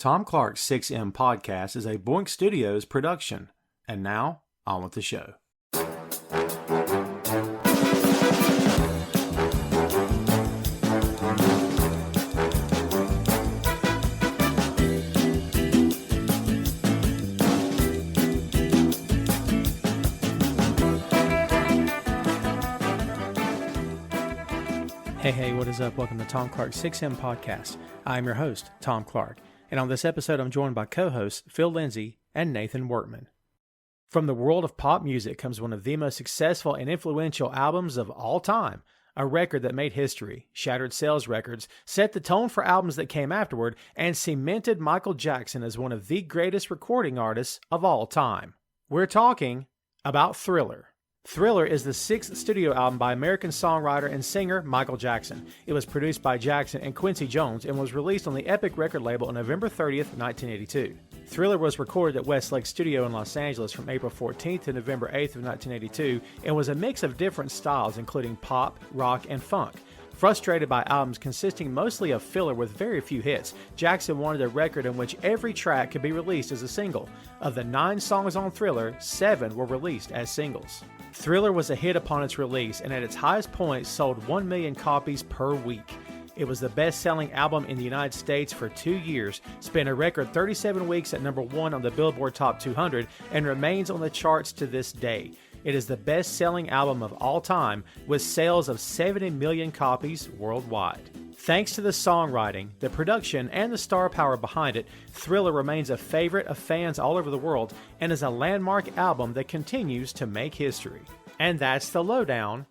Tom Clark's 6M podcast is a Boink Studios production. And now, on with the show. Hey, what is up? Welcome to Tom Clark's 6M podcast. I'm your host, Tom Clark, and on this episode I'm joined by co-hosts Phil Lindsey and Nathan Workman. From the world of pop music comes one of the most successful and influential albums of all time, a record that made history, shattered sales records, set the tone for albums that came afterward, and cemented Michael Jackson as one of the greatest recording artists of all time. We're talking about Thriller. Thriller is the sixth studio album by American songwriter and singer Michael Jackson. It was produced by Jackson and Quincy Jones and was released on the Epic record label on November 30th, 1982. Thriller was recorded at Westlake Studio in Los Angeles from April 14th to November 8th of 1982 and was a mix of different styles including pop, rock, and funk. Frustrated by albums consisting mostly of filler with very few hits, Jackson wanted a record in which every track could be released as a single. Of the 9 songs on Thriller, 7 were released as singles. Thriller was a hit upon its release and at its highest point sold 1 million copies per week. It was the best-selling album in the United States for 2 years, spent a record 37 weeks at number 1 on the Billboard Top 200, and remains on the charts to this day. It is the best-selling album of all time, with sales of 70 million copies worldwide. Thanks to the songwriting, the production, and the star power behind it, Thriller remains a favorite of fans all over the world and is a landmark album that continues to make history. And that's the lowdown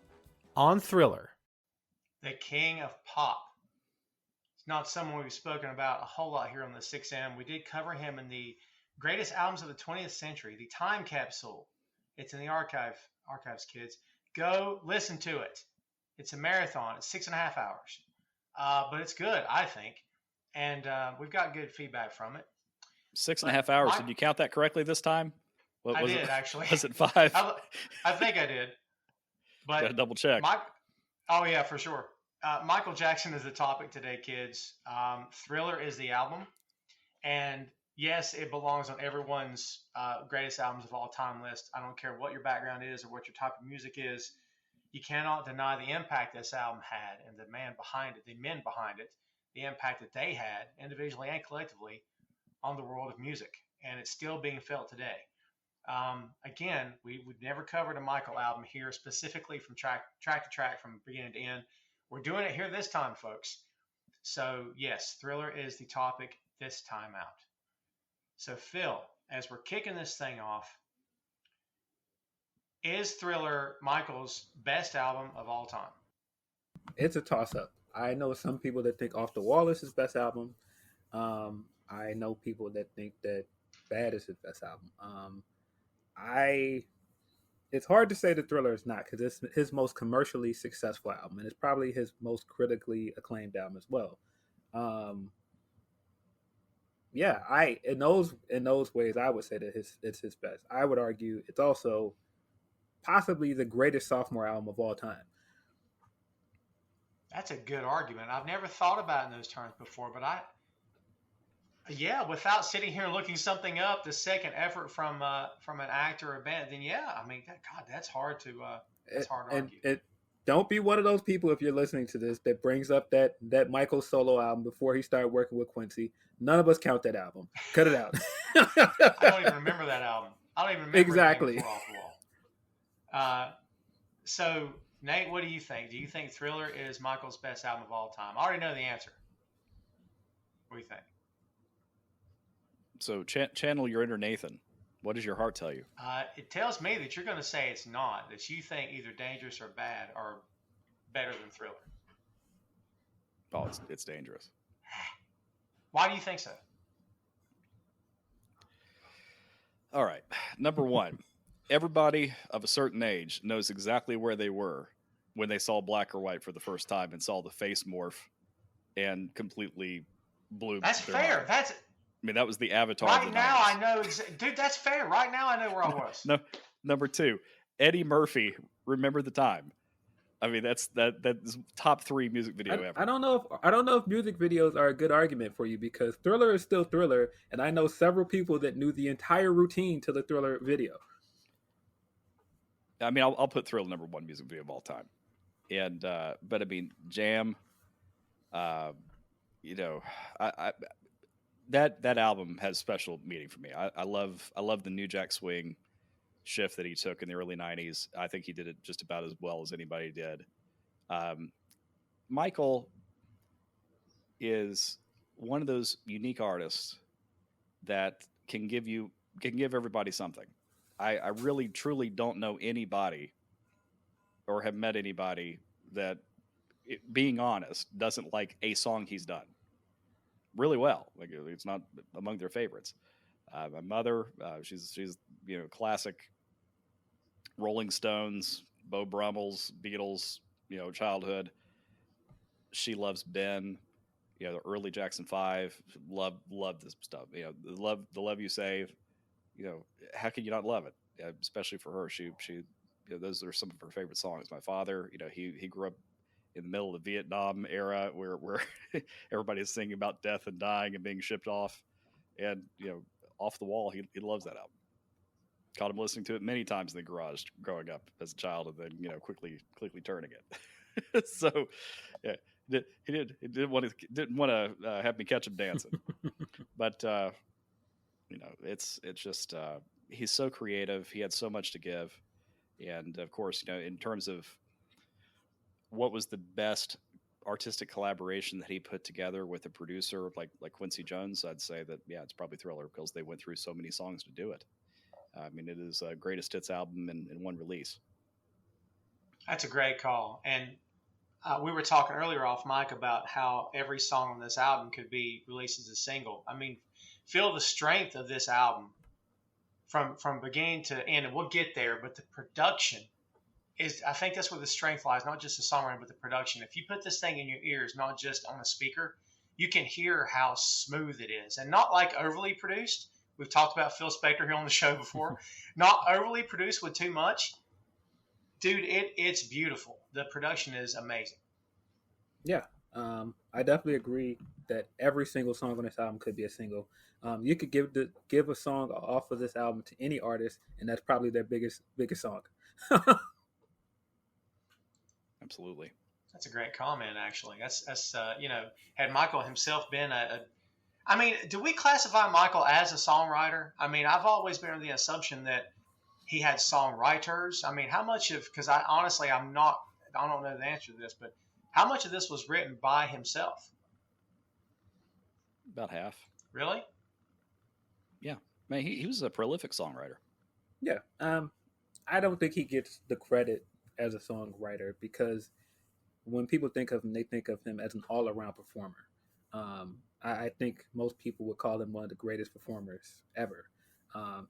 on Thriller. The king of pop. It's not someone we've spoken about a whole lot here on the 6M. We did cover him in the greatest albums of the 20th century, the Time Capsule. It's in the archives, kids. Go listen to it. It's a marathon. It's 6.5 hours. But it's good, I think. And we've got good feedback from it. 6.5 hours. Did you count that correctly this time? I did, actually. Was it 5? I think I did. But gotta double check. Oh, yeah, for sure. Michael Jackson is the topic today, kids. Thriller is the album. And yes, it belongs on everyone's greatest albums of all time list. I don't care what your background is or what your type of music is. You cannot deny the impact this album had and the men behind it, the impact that they had individually and collectively on the world of music. And it's still being felt today. Again, we've never covered a Michael album here specifically from track to track from beginning to end. We're doing it here this time, folks. So yes, Thriller is the topic this time out. So Phil, as we're kicking this thing off, is Thriller Michael's best album of all time? It's a toss-up. I know some people that think Off the Wall is his best album. I know people that think that Bad is his best album. It's hard to say that Thriller is not, because it's his most commercially successful album, and it's probably his most critically acclaimed album as well. In those ways, I would say that it's his best. I would argue it's also possibly the greatest sophomore album of all time. That's a good argument. I've never thought about it in those terms before, but without sitting here and looking something up, the second effort from an actor or a band, then that's hard to argue. And don't be one of those people, if you're listening to this, that brings up that Michael solo album before he started working with Quincy. None of us count that album. Cut it out. I don't even remember that album. I don't even remember exactly. Off the Wall. So Nate, what do you think? Do you think Thriller is Michael's best album of all time? I already know the answer. What do you think? So channel your inner Nathan. What does your heart tell you? It tells me that you're going to say it's not, that you think either Dangerous or Bad are better than Thriller. Oh, it's Dangerous. Why do you think so? All right. Number one, everybody of a certain age knows exactly where they were when they saw Black or White for the first time and saw the face morph and completely blew. That's fair. Mind. That was the avatar. Right now, I know. Dude, that's fair. Right now, I know where I was. No, number two, Eddie Murphy. Remember the time. I mean, that's top 3 music video ever. I don't know if music videos are a good argument for you, because Thriller is still Thriller, and I know several people that knew the entire routine to the Thriller video. I mean, I'll put Thriller number 1 music video of all time, and but I mean, Jam, you know, that album has special meaning for me. I love the New Jack Swing shift that he took in the early 90s. I think he did it just about as well as anybody did. Michael is one of those unique artists that can give everybody something. I really truly don't know anybody or have met anybody that, being honest, doesn't like a song he's done really well. Like, it's not among their favorites. My mother, she's classic Rolling Stones, Beau Brummels, Beatles, childhood. She loves Ben, the early Jackson 5. Love this stuff. The love you save. How can you not love it? Especially for her, she those are some of her favorite songs. My father, he grew up in the middle of the Vietnam era where everybody's singing about death and dying and being shipped off, and Off the Wall, he loves that album. Caught him listening to it many times in the garage growing up as a child, and then quickly turning it. So yeah, he didn't want to have me catch him dancing, but it's just he's so creative. He had so much to give, and of course, in terms of what was the best artistic collaboration that he put together with a producer like Quincy Jones, I'd say that it's probably Thriller, because they went through so many songs to do it. I mean, it is a greatest hits album in one release. That's a great call. And we were talking earlier off mic about how every song on this album could be released as a single. I mean, feel the strength of this album from beginning to end, and we'll get there, but the production is, I think that's where the strength lies, not just the songwriting, but the production. If you put this thing in your ears, not just on a speaker, you can hear how smooth it is, and not like overly produced. We've talked about Phil Spector here on the show before. Not overly produced with too much. Dude, it's beautiful. The production is amazing. Yeah, I definitely agree that every single song on this album could be a single. You could give a song off of this album to any artist, and that's probably their biggest song. Absolutely. That's a great comment, actually. That's had Michael himself been I mean, do we classify Michael as a songwriter? I mean, I've always been under the assumption that he had songwriters. I mean, how much of, because I don't know the answer to this, but how much of this was written by himself? About half. Really? Yeah. Man, he was a prolific songwriter. Yeah. I don't think he gets the credit as a songwriter, because when people think of him, they think of him as an all-around performer. I think most people would call him one of the greatest performers ever.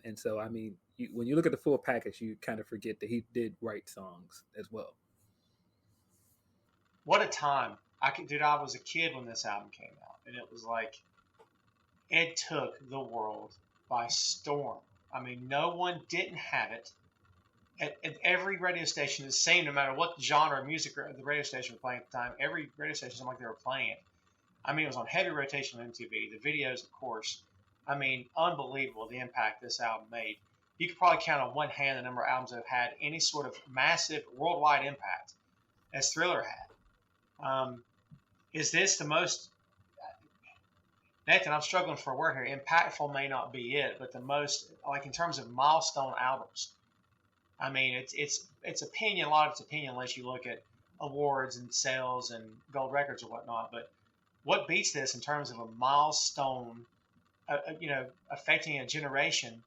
And so, I mean, when you look at the full package, you kind of forget that he did write songs as well. What a time. I was a kid when this album came out, and it was like, it took the world by storm. I mean, no one didn't have it. At every radio station, the same, no matter what genre of music the radio station was playing at the time, every radio station seemed like they were playing it. I mean, it was on heavy rotation on MTV. The videos, of course. I mean, unbelievable the impact this album made. You could probably count on one hand the number of albums that have had any sort of massive worldwide impact as Thriller had. Is this the most, Nathan, I'm struggling for a word here. Impactful may not be it, but the most, like in terms of milestone albums. I mean, it's opinion. A lot of it's opinion unless you look at awards and sales and gold records or whatnot. But what beats this in terms of a milestone, affecting a generation?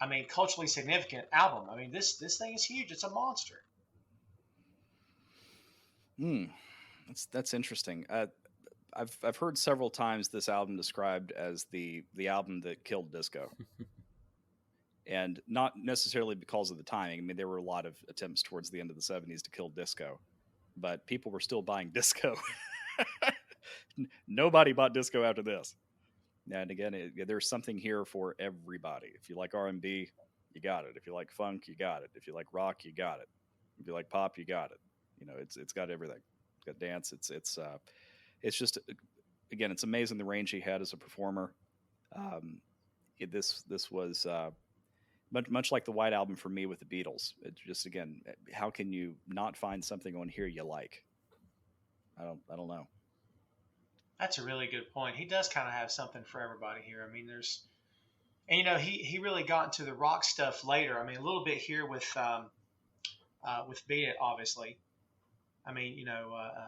I mean, culturally significant album. I mean, this thing is huge. It's a monster. That's interesting. I've heard several times this album described as the album that killed disco. And not necessarily because of the timing. I mean, there were a lot of attempts towards the end of the 70s to kill disco, but people were still buying disco. Nobody bought disco after this. And again, there's something here for everybody. If you like R&B, you got it. If you like funk, you got it. If you like rock, you got it. If you like pop, you got it. It's got everything. It's got dance. It's just, again, it's amazing the range he had as a performer. This was much like the White Album for me with the Beatles. It's just, again, how can you not find something on here you like? I don't know. That's a really good point. He does kind of have something for everybody here. I mean, he really got into the rock stuff later. I mean, a little bit here with Beat It, obviously. I mean,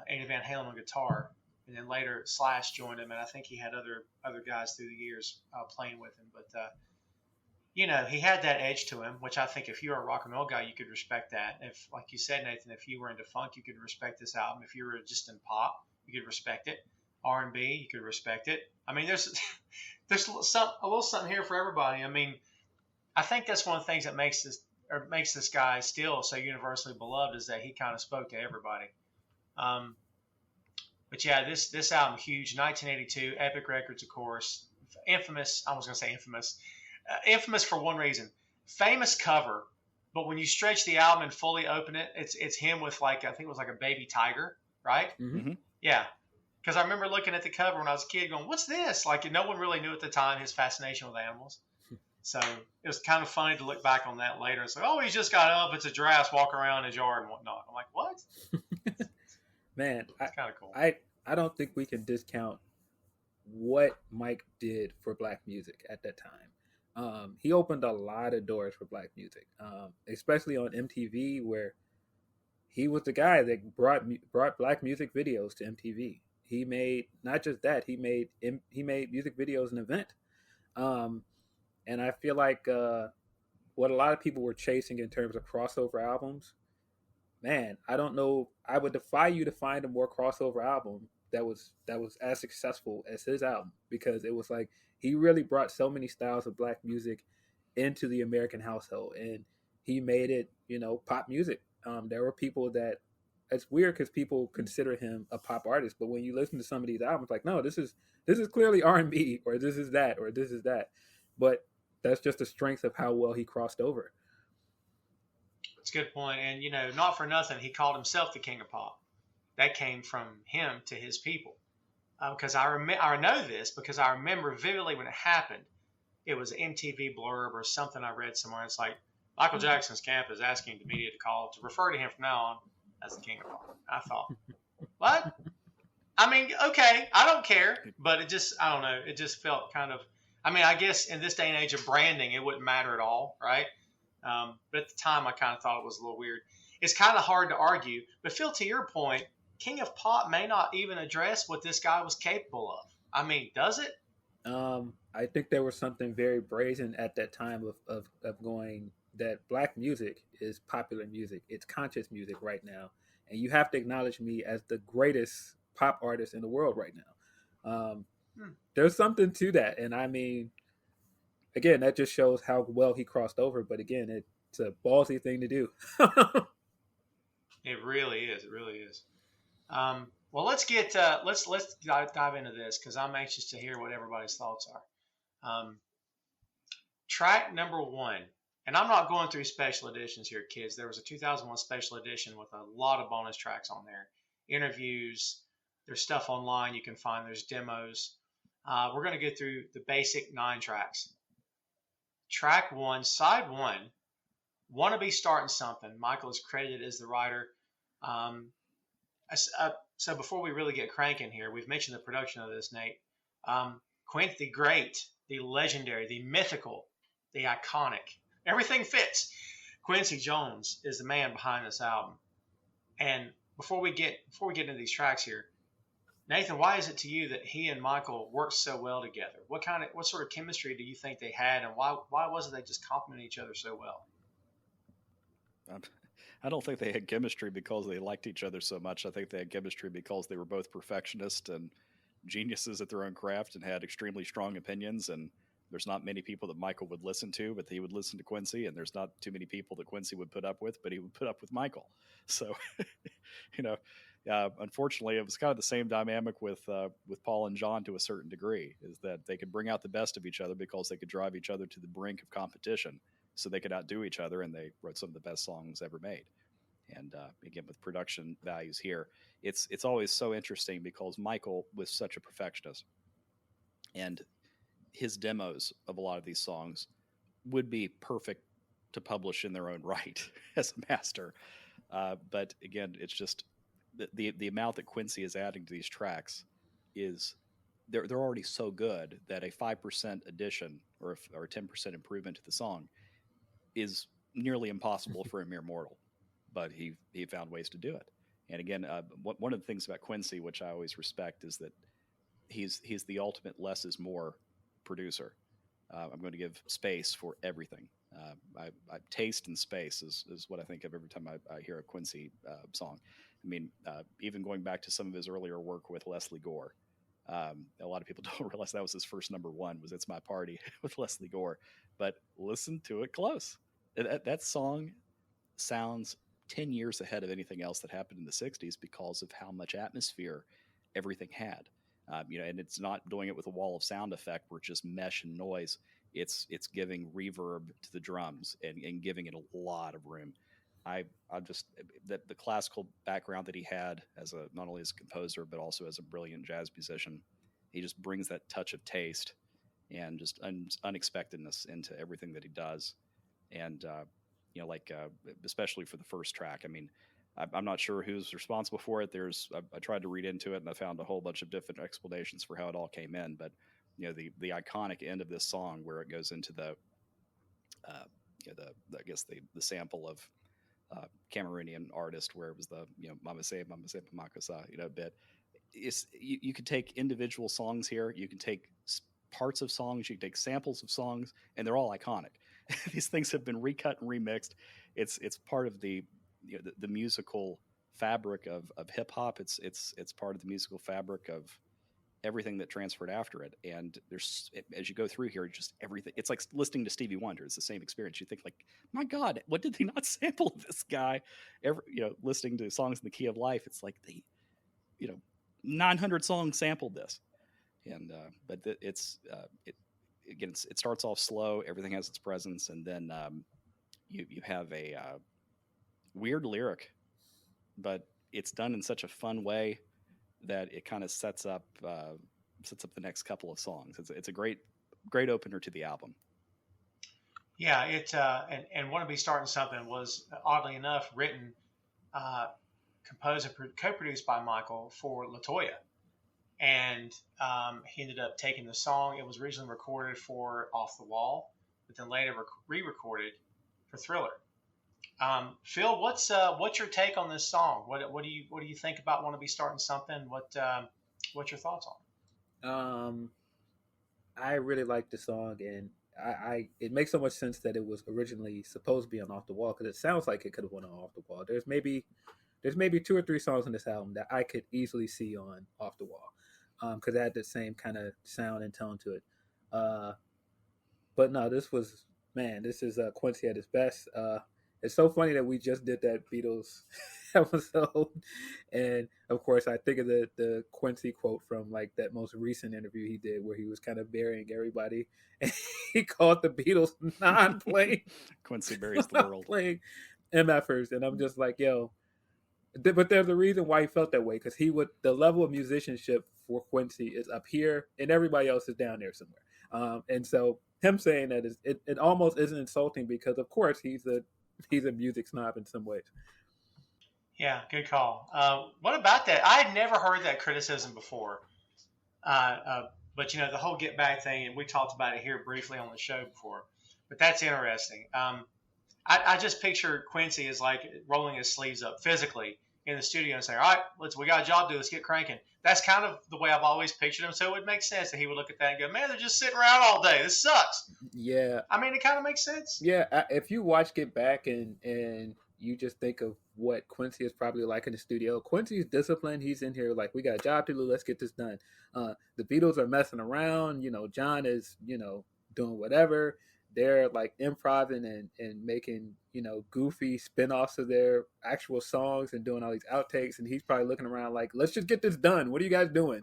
Eddie Van Halen on guitar, and then later Slash joined him, and I think he had other guys through the years playing with him. But he had that edge to him, which I think if you're a rock and roll guy, you could respect that. If, like you said, Nathan, if you were into funk, you could respect this album. If you were just in pop, you could respect it. R&B, you could respect it. I mean, there's a little something here for everybody. I mean, I think that's one of the things that makes this guy still so universally beloved, is that he kind of spoke to everybody. But yeah, this album, huge, 1982, Epic Records, of course, infamous. I was going to say infamous. Infamous for one reason, famous cover. But when you stretch the album and fully open it, it's him with, like, I think it was like a baby tiger, right? Mm-hmm. Yeah. Because I remember looking at the cover when I was a kid going, what's this? Like, no one really knew at the time his fascination with animals. So it was kind of funny to look back on that later. It's like, oh, he's just got up. It's a giraffe walking around his yard and whatnot. I'm like, what? Man, it's kind of cool. I don't think we can discount what Mike did for black music at that time. He opened a lot of doors for black music, especially on MTV, where he was the guy that brought black music videos to MTV. He made, not just that, he made music videos an event. And I feel like what a lot of people were chasing in terms of crossover albums, man, I don't know. I would defy you to find a more crossover album that was as successful as his album, because it was like he really brought so many styles of black music into the American household, and he made it, pop music. There were people that, it's weird because people consider him a pop artist, but when you listen to some of these albums, like, no, this is clearly R&B, or this is that, or this is that. But that's just the strength of how well he crossed over. That's a good point. And, not for nothing, he called himself the king of pop. That came from him to his people. Because I know this because I remember vividly when it happened. It was an MTV blurb or something I read somewhere. It's like, Michael Jackson's camp is asking the media to refer to him from now on as the king of pop. I thought, what? I mean, okay, I don't care. But I don't know. It just felt kind of, I guess in this day and age of branding, it wouldn't matter at all, right? But at the time, I kind of thought it was a little weird. It's kind of hard to argue. But Phil, to your point, King of Pop may not even address what this guy was capable of. I mean, does it? I think there was something very brazen at that time of going that black music is popular music. It's conscious music right now. And you have to acknowledge me as the greatest pop artist in the world right now. There's something to that. And I mean, again, that just shows how well he crossed over. But again, it's a ballsy thing to do. It really is. It really is. Well, let's dive into this because I'm anxious to hear what everybody's thoughts are. Track number 1, and I'm not going through special editions here, kids. There was a 2001 special edition with a lot of bonus tracks on there, interviews. There's stuff online you can find. There's demos. We're going to go through the basic 9 tracks. Track 1, side 1, "Wanna Be Starting Something." Michael is credited as the writer. So before we really get cranking here, we've mentioned the production of this, Nate. Quincy, the great, the legendary, the mythical, the iconic, everything fits. Quincy Jones is the man behind this album. And before we get into these tracks here, Nathan, why is it to you that he and Michael worked so well together? What sort of chemistry do you think they had, and why wasn't they just complimenting each other so well? I don't think they had chemistry because they liked each other so much. I think they had chemistry because they were both perfectionists and geniuses at their own craft and had extremely strong opinions. And there's not many people that Michael would listen to, but he would listen to Quincy. And there's not too many people that Quincy would put up with, but he would put up with Michael. So, unfortunately, it was kind of the same dynamic with Paul and John to a certain degree, is that they could bring out the best of each other because they could drive each other to the brink of competition. So they could outdo each other, and they wrote some of the best songs ever made. And again, with production values here, it's always so interesting because Michael was such a perfectionist, and his demos of a lot of these songs would be perfect to publish in their own right as a master. But again, it's just the amount that Quincy is adding to these tracks is they're already so good that a 5% addition or a 10% improvement to the song is nearly impossible for a mere mortal. But he found ways to do it. And again, one of the things about Quincy, which I always respect, is that he's the ultimate less is more producer. I'm going to give space for everything. Taste and space is what I think of every time I hear a Quincy song. I mean, even going back to some of his earlier work with Leslie Gore. A lot of people don't realize that was his first number one, was It's My Party with Leslie Gore. But listen to it close. That song sounds 10 years ahead of anything else that happened in the 60s because of how much atmosphere everything had. And it's not doing it with a wall of sound effect where it's just mesh and noise. It's giving reverb to the drums and giving it a lot of room. I just the classical background that he had as not only as a composer but also as a brilliant jazz musician, he just brings that touch of taste and just unexpectedness into everything that he does. And especially for the first track. I mean, I'm not sure who's responsible for it. I tried to read into it and I found a whole bunch of different explanations for how it all came in. But the iconic end of this song where it goes into the sample of Cameroonian artist where it was the Mama Say Pamaka bit. You could take individual songs here. You can take parts of songs. You can take samples of songs, and they're all iconic. These things have been recut and remixed. It's part of the musical fabric of hip hop. It's part of the musical fabric of everything that transferred after it. And as you go through here, just everything. It's like listening to Stevie Wonder. It's the same experience. You think like, my God, what did they not sample this guy? Listening to songs in the key of life. It's like 900 songs sampled this. And it starts off slow. Everything has its presence, and then you have a weird lyric, but it's done in such a fun way that it kind of sets up the next couple of songs. It's a great opener to the album. Yeah, and Want to Be Starting Something was oddly enough written, composed and co-produced by Michael for LaToya. And he ended up taking the song. It was originally recorded for Off the Wall, but then later re-recorded for Thriller. Phil, what's your take on this song? What do you think about Want to Be Starting Something? What's your thoughts on it? I really like the song, and it makes so much sense that it was originally supposed to be on Off the Wall, because it sounds like it could have went on Off the Wall. There's maybe 2 or 3 songs on this album that I could easily see on Off the Wall. Because it had the same kind of sound and tone to it. But no, this is Quincy at his best. It's so funny that we just did that Beatles episode. And of course, I think of the Quincy quote from like that most recent interview he did where he was kind of burying everybody. And he called the Beatles non-playing. Quincy buries the world. Playing MFers. And I'm just like, yo. But there's a reason why he felt that way, because the level of musicianship for Quincy is up here and everybody else is down there somewhere. And so him saying that it almost isn't insulting, because of course he's a music snob in some ways. Yeah, good call. What about that? I had never heard that criticism before. But the whole Get Back thing, and we talked about it here briefly on the show before, but that's interesting. I just picture Quincy as like rolling his sleeves up physically in the studio and saying, all right, we got a job to do. Let's get cranking. That's kind of the way I've always pictured him. So it would make sense that he would look at that and go, man, they're just sitting around all day. This sucks. Yeah. I mean, it kind of makes sense. Yeah. If you watch Get Back and you just think of what Quincy is probably like in the studio, Quincy's disciplined. He's in here like, we got a job to do. Let's get this done. The Beatles are messing around. John is, doing whatever. They're like improvising and making, goofy spin-offs of their actual songs and doing all these outtakes. And he's probably looking around like, let's just get this done. What are you guys doing?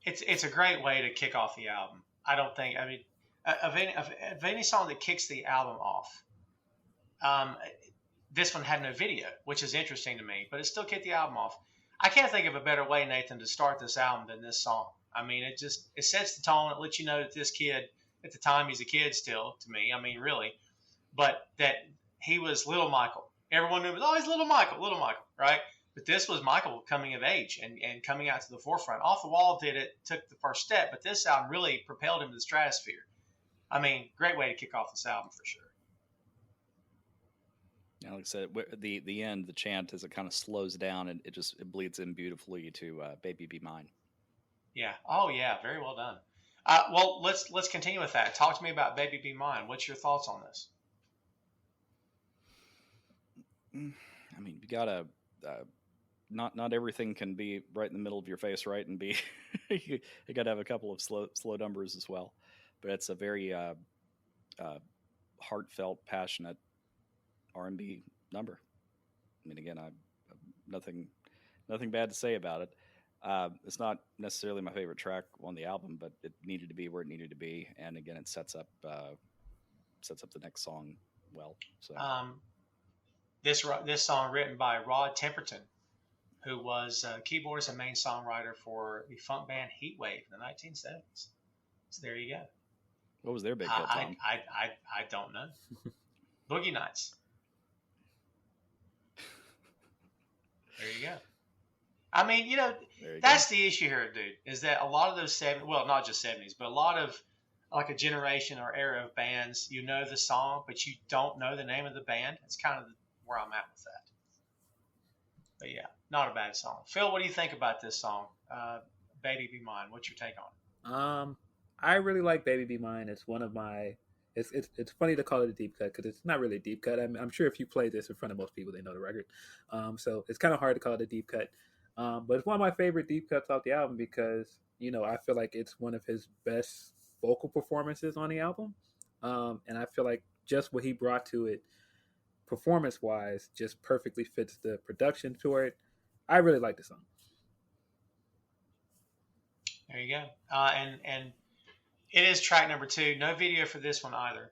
It's a great way to kick off the album. Of any song that kicks the album off, this one had no video, which is interesting to me, but it still kicked the album off. I can't think of a better way, Nathan, to start this album than this song. I mean, it sets the tone. It lets you know that this kid, at the time, he's a kid still to me. I mean, really, but that he was Little Michael. Everyone knew, oh, he's Little Michael, right? But this was Michael coming of age and coming out to the forefront. Off the Wall took the first step, but this album really propelled him to the stratosphere. I mean, great way to kick off this album for sure. Yeah, like I said, the end, the chant, as it kind of slows down and it bleeds in beautifully to "Baby Be Mine." Yeah. Oh, yeah. Very well done. Well, let's continue with that. Talk to me about "Baby Be Mine." What's your thoughts on this? I mean, you gotta not everything can be right in the middle of your face, right? And be you gotta have a couple of slow numbers as well. But it's a very heartfelt, passionate R&B number. I mean, again, I nothing bad to say about it. It's not necessarily my favorite track on the album, but it needed to be where it needed to be, and again, it sets up the next song well. So this song written by Rod Temperton, who was keyboardist and main songwriter for the funk band Heatwave in the 1970s. So there you go. What was their big hit, Tom? I don't know. Boogie Nights. There you go. I mean, that's the issue here, dude, is that a lot of those 70s, well, not just 70s, but a lot of like a generation or era of bands, you know the song, but you don't know the name of the band. It's kind of where I'm at with that. But yeah, not a bad song. Phil, what do you think about this song, Baby Be Mine? What's your take on it? I really like Baby Be Mine. It's one of my... It's funny to call it a deep cut because it's not really a deep cut. I'm sure if you play this in front of most people, they know the record. So it's kind of hard to call it a deep cut. But it's one of my favorite deep cuts off the album because, I feel like it's one of his best vocal performances on the album. And I feel like just what he brought to it performance-wise just perfectly fits the production to it. I really like the song. There you go. And it is track number 2. No video for this one either.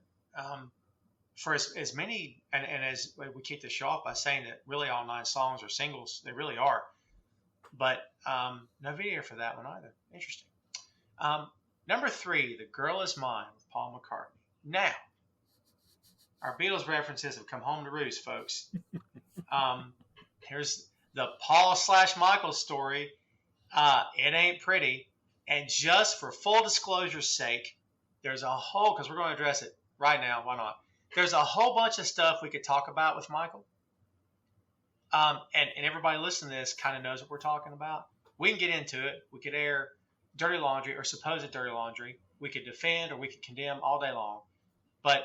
For as many, and as we kick the show off by saying that really all 9 songs are singles, they really are. But no video for that one either. Interesting. Number 3, The Girl Is Mine with Paul McCartney. Now, our Beatles references have come home to roost, folks. Here's the Paul/Michael story. It ain't pretty. And just for full disclosure's sake, there's a whole, because we're going to address it right now, why not? There's a whole bunch of stuff we could talk about with Michael. And everybody listening to this kind of knows what we're talking about. We can get into it. We could air dirty laundry or supposed dirty laundry. We could defend or we could condemn all day long. But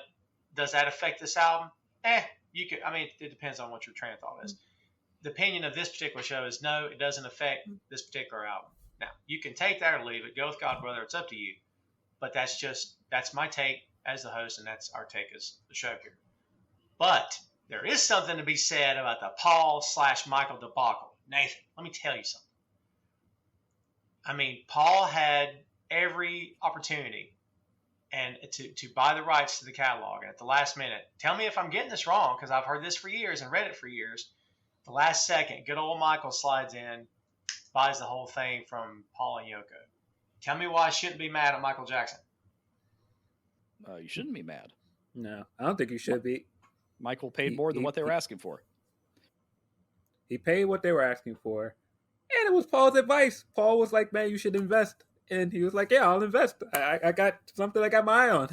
does that affect this album? You could. I mean, it depends on what your train of thought is. The opinion of this particular show is no, it doesn't affect this particular album. Now, you can take that or leave it. Go with God, brother. It's up to you. But that's my take as the host, and that's our take as the show here. But there is something to be said about the Paul/Michael debacle. Nathan, let me tell you something. I mean, Paul had every opportunity and to buy the rights to the catalog. And at the last minute, tell me if I'm getting this wrong, because I've heard this for years and read it for years. The last second, good old Michael slides in, buys the whole thing from Paul and Yoko. Tell me why I shouldn't be mad at Michael Jackson. You shouldn't be mad. No, I don't think you should be. Michael paid more than what they were asking for. He paid what they were asking for. And it was Paul's advice. Paul was like, man, you should invest. And he was like, yeah, I'll invest. I got something I got my eye on.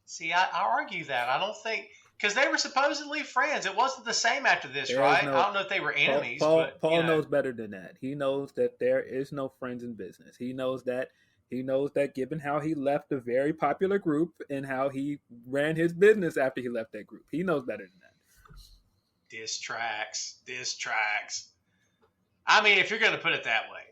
See, I argue that. I don't think... Because they were supposedly friends. It wasn't the same after this, right? I don't know if they were enemies. Paul knows better than that. He knows that there is no friends in business. He knows that given how he left a very popular group and how he ran his business after he left that group, he knows better than that. Diss tracks. I mean, if you're going to put it that way.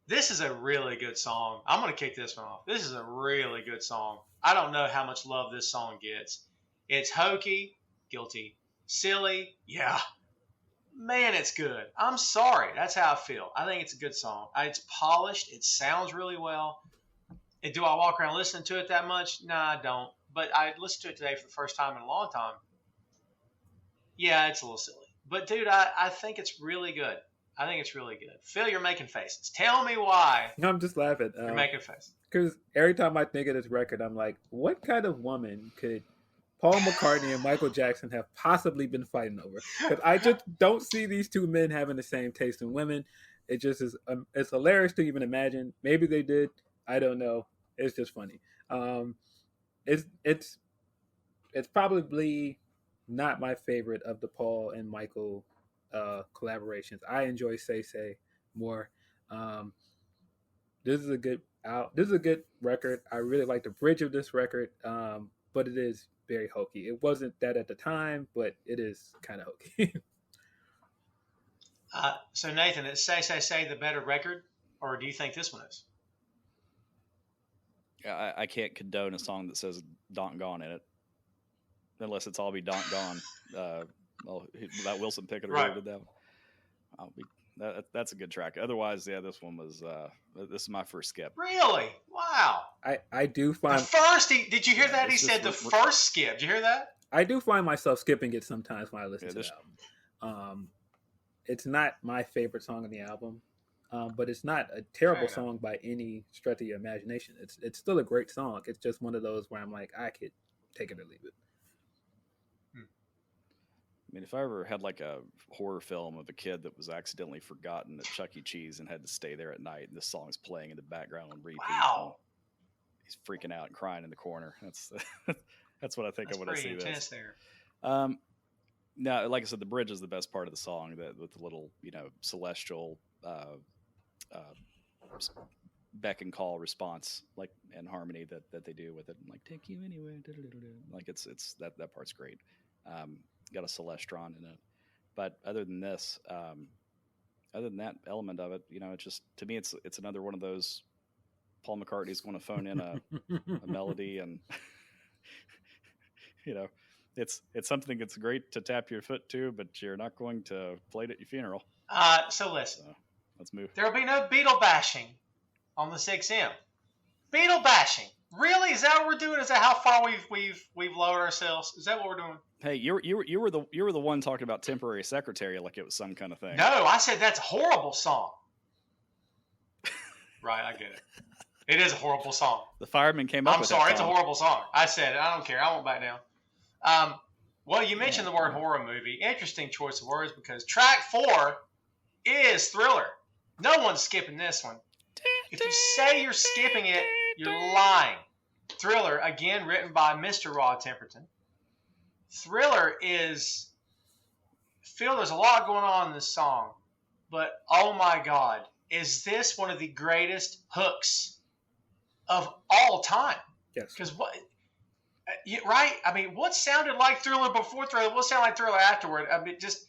This is a really good song. I'm going to kick this one off. This is a really good song. I don't know how much love this song gets. It's hokey, guilty, silly, yeah. Man, it's good. I'm sorry. That's how I feel. I think it's a good song. It's polished. It sounds really well. And do I walk around listening to it that much? No, I don't. But I listened to it today for the first time in a long time. Yeah, it's a little silly. But, dude, I think it's really good. I think it's really good. Phil, you're making faces. Tell me why I'm just laughing. you're making faces. Because every time I think of this record, I'm like, what kind of woman could Paul McCartney and Michael Jackson have possibly been fighting over? Because I just don't see these two men having the same taste in women. It just is. It's hilarious to even imagine. Maybe they did. I don't know. It's just funny. It's probably not my favorite of the Paul and Michael collaborations. I enjoy Say Say more. This is a good record. I really like the bridge of this record, but it is very hokey. It wasn't that at the time, but it is kind of hokey. So Nathan, is Say Say Say the better record, or do you think this one is? Yeah, I can't condone a song that says "Donk Gone" in it, unless it's "I'll Be Donk Gone." That Wilson Pickett Right. did that. That's a good track. Otherwise, yeah, this one was. This is my first skip. Really? Wow. I do The find first, did you hear that? He It's said just- the first skip. Did you hear that? I do find myself skipping it sometimes when I listen Yeah, to this- the album. It's not my favorite song on the album, but it's not a terrible Fair enough. song by any stretch of your imagination. It's still a great song. It's just one of those where I'm like, I could take it or leave it. I mean, if I ever had like a horror film of a kid that was accidentally forgotten at Chuck E. Cheese and had to stay there at night, and this song's playing in the background on repeat, Wow. he's freaking out and crying in the corner. That's that's what I think That's of when I pretty see intense this. there. No, like I said, the bridge is the best part of the song. That with the little, celestial beck and call response, like and harmony that they do with it, like take you anywhere. Like it's that part's great. Got a Celestron in it, but other than this, other than that element of it, it's just, to me, it's another one of those. Paul McCartney's going to phone in a melody, and it's something that's great to tap your foot to, but you're not going to play it at your funeral. So listen, So let's move. there will be no Beatle bashing on the 6M. Beatle bashing. Really? Is that what we're doing? Is that how far we've lowered ourselves? Is that what we're doing? Hey, you were the one talking about Temporary Secretary like it was some kind of thing. No, I said that's a horrible song. Right, I get it. It is a horrible song. The fireman came up I'm with sorry, that it's a song. horrible song. I said it. I don't care. I won't back down. Well, you mentioned the word horror movie. Interesting choice of words, because track 4 is Thriller. No one's skipping this one. If you say you're skipping it, you're lying. Thriller, again, written by Mr. Rod Temperton. Thriller is... Phil, there's a lot going on in this song, but oh my God, is this one of the greatest hooks of all time? Yes. Because right? I mean, what sounded like Thriller before Thriller? What sounded like Thriller afterward? I mean, just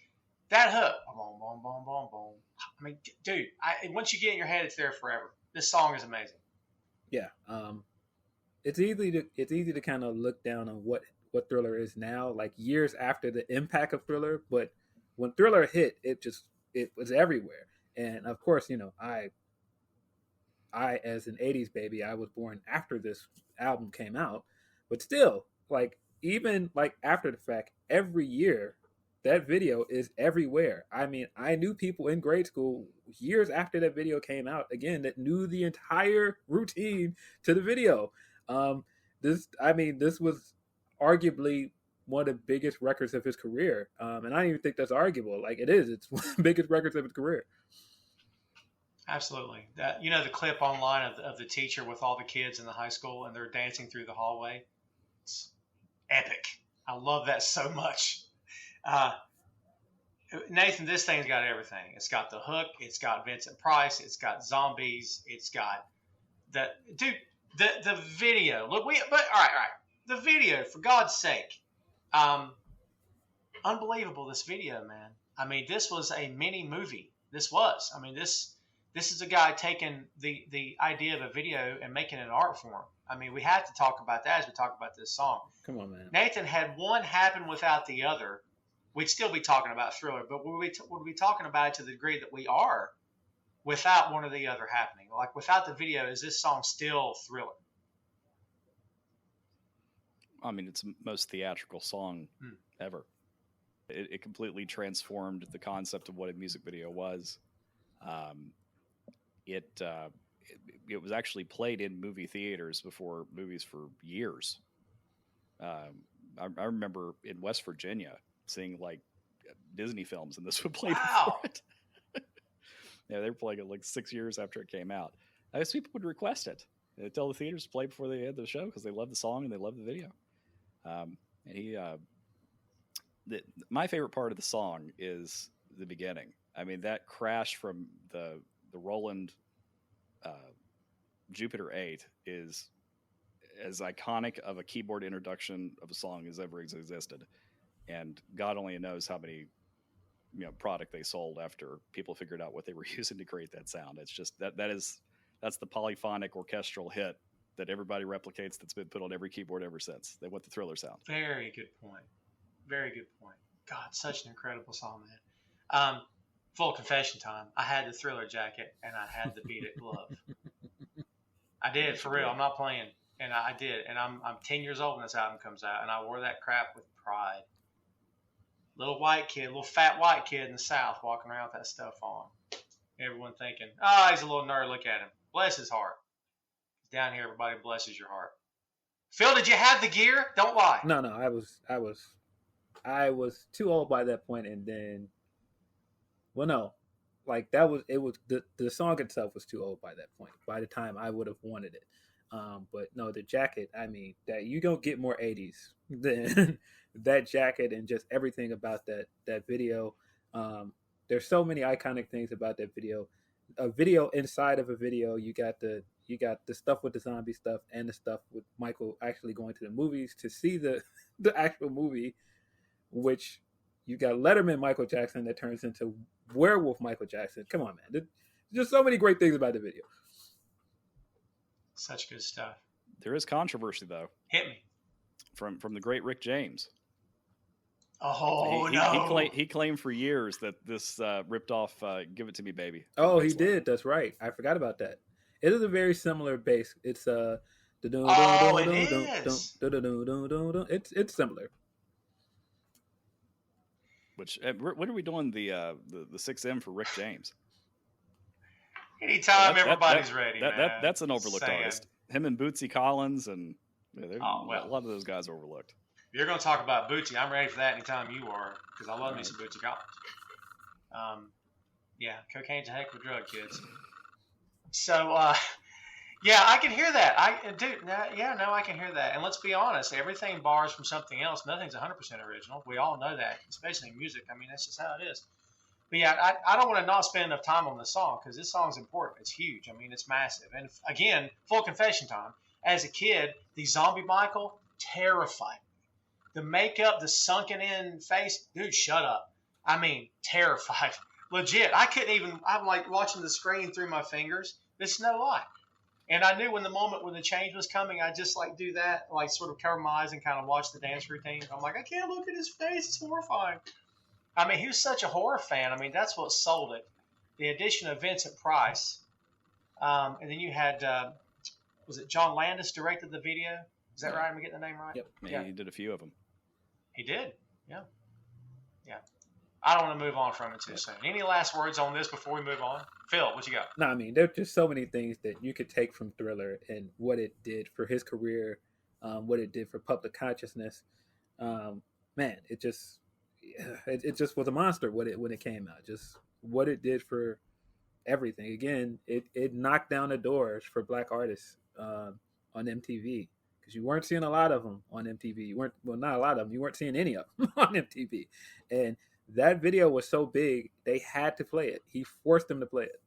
that hook. Boom, boom, boom, boom, boom. I mean, dude, once you get it in your head, it's there forever. This song is amazing. Yeah. It's easy to kind of look down on what Thriller is now, like years after the impact of Thriller. But when Thriller hit, it was everywhere. And of course, I as an 80s baby, I was born after this album came out, but still, like, even like after the fact, every year that video is everywhere. I mean, I knew people in grade school years after that video came out, again, that knew the entire routine to the video. This was arguably one of the biggest records of his career. And I don't even think that's arguable. Like, it is. It's one of the biggest records of his career. Absolutely. That, the clip online of the teacher with all the kids in the high school and they're dancing through the hallway. It's epic. I love that so much. Nathan, this thing's got everything. It's got the hook. It's got Vincent Price. It's got zombies. It's got the video. Look, all right. The video, for God's sake. Unbelievable, this video, man. I mean, this was a mini movie. This is a guy taking the idea of a video and making it an art form. I mean, we have to talk about that as we talk about this song. Come on, man. Nathan, had one happen without the other, we'd still be talking about Thriller, but would we be talking about it to the degree that we are without one or the other happening? Like, without the video, is this song still Thriller? I mean, it's the most theatrical song ever. It completely transformed the concept of what a music video was. It was actually played in movie theaters before movies for years. I remember in West Virginia seeing like Disney films, and this would play before it. Yeah, they were playing it like 6 years after it came out. I guess people would request it. They'd tell the theaters to play before they had the show because they love the song and they love the video. And he, my favorite part of the song is the beginning. I mean, that crash from the Roland Jupiter 8 is as iconic of a keyboard introduction of a song as ever existed. And God only knows how many product they sold after people figured out what they were using to create that sound. It's just that's the polyphonic orchestral hit that everybody replicates, that's been put on every keyboard ever since. They want the Thriller sound. Very good point. Very good point. God, such an incredible song, man. Full confession time. I had the Thriller jacket and I had the Beat It glove. I did, for real. I'm not playing. And I did. And I'm 10 years old when this album comes out, and I wore that crap with pride. Little fat white kid in the South walking around with that stuff on. Everyone thinking, he's a little nerd. Look at him. Bless his heart. Down here, everybody blesses your heart. Phil, did you have the gear? Don't lie. No, I was too old by that point, and then, well, no, like the song itself was too old by that point. By the time I would have wanted it, but no, the jacket. I mean, that you don't get more 80s than that jacket and just everything about that video. There's so many iconic things about that video. A video inside of a video. You got the stuff with the zombie stuff and the stuff with Michael actually going to the movies to see the actual movie, which you got Letterman Michael Jackson that turns into Werewolf Michael Jackson. Come on, man. There's just so many great things about the video. Such good stuff. There is controversy, though. Hit me. From the great Rick James. Oh, no. He claimed for years that this ripped off Give It To Me Baby. Oh, he did. That's right. I forgot about that. It is a very similar bass. It's it is. It's similar. Which when are we doing the 6M for Rick James? Anytime everybody's ready. That's an overlooked artist. Him and Bootsy Collins, and a lot of those guys are overlooked. If you're going to talk about Bootsy, I'm ready for that anytime you are, because I love me some Bootsy Collins. Yeah, cocaine's a heck of a drug, kids. So, yeah, I can hear that. I can hear that. And let's be honest, everything borrows from something else. Nothing's 100% original. We all know that, especially in music. I mean, that's just how it is. But yeah, I don't want to not spend enough time on this song, because this song's important. It's huge. I mean, it's massive. And again, full confession time. As a kid, the zombie Michael terrified me. The makeup, the sunken in face, dude, shut up. I mean, terrified. Legit. I'm like watching the screen through my fingers. This is no lie. And I knew when the change was coming, I just like do that, like sort of cover my eyes and kind of watch the dance routine. I'm like, I can't look at his face. It's horrifying. I mean, he was such a horror fan. I mean, that's what sold it. The addition of Vincent Price. And then you had, was it John Landis directed the video? Is that right? Am I getting the name right? Yep. Yeah, he did a few of them. He did. Yeah. Yeah. I don't want to move on from it too soon. Any last words on this before we move on? Phil, what you got? No, I mean, there's just so many things that you could take from Thriller and what it did for his career, what it did for public consciousness. Man, it just was a monster when it came out. Just what it did for everything. Again, it knocked down the doors for black artists on MTV. Because you weren't seeing a lot of them on MTV. Not a lot of them. You weren't seeing any of them on MTV. And that video was so big, they had to play it. He forced them to play it.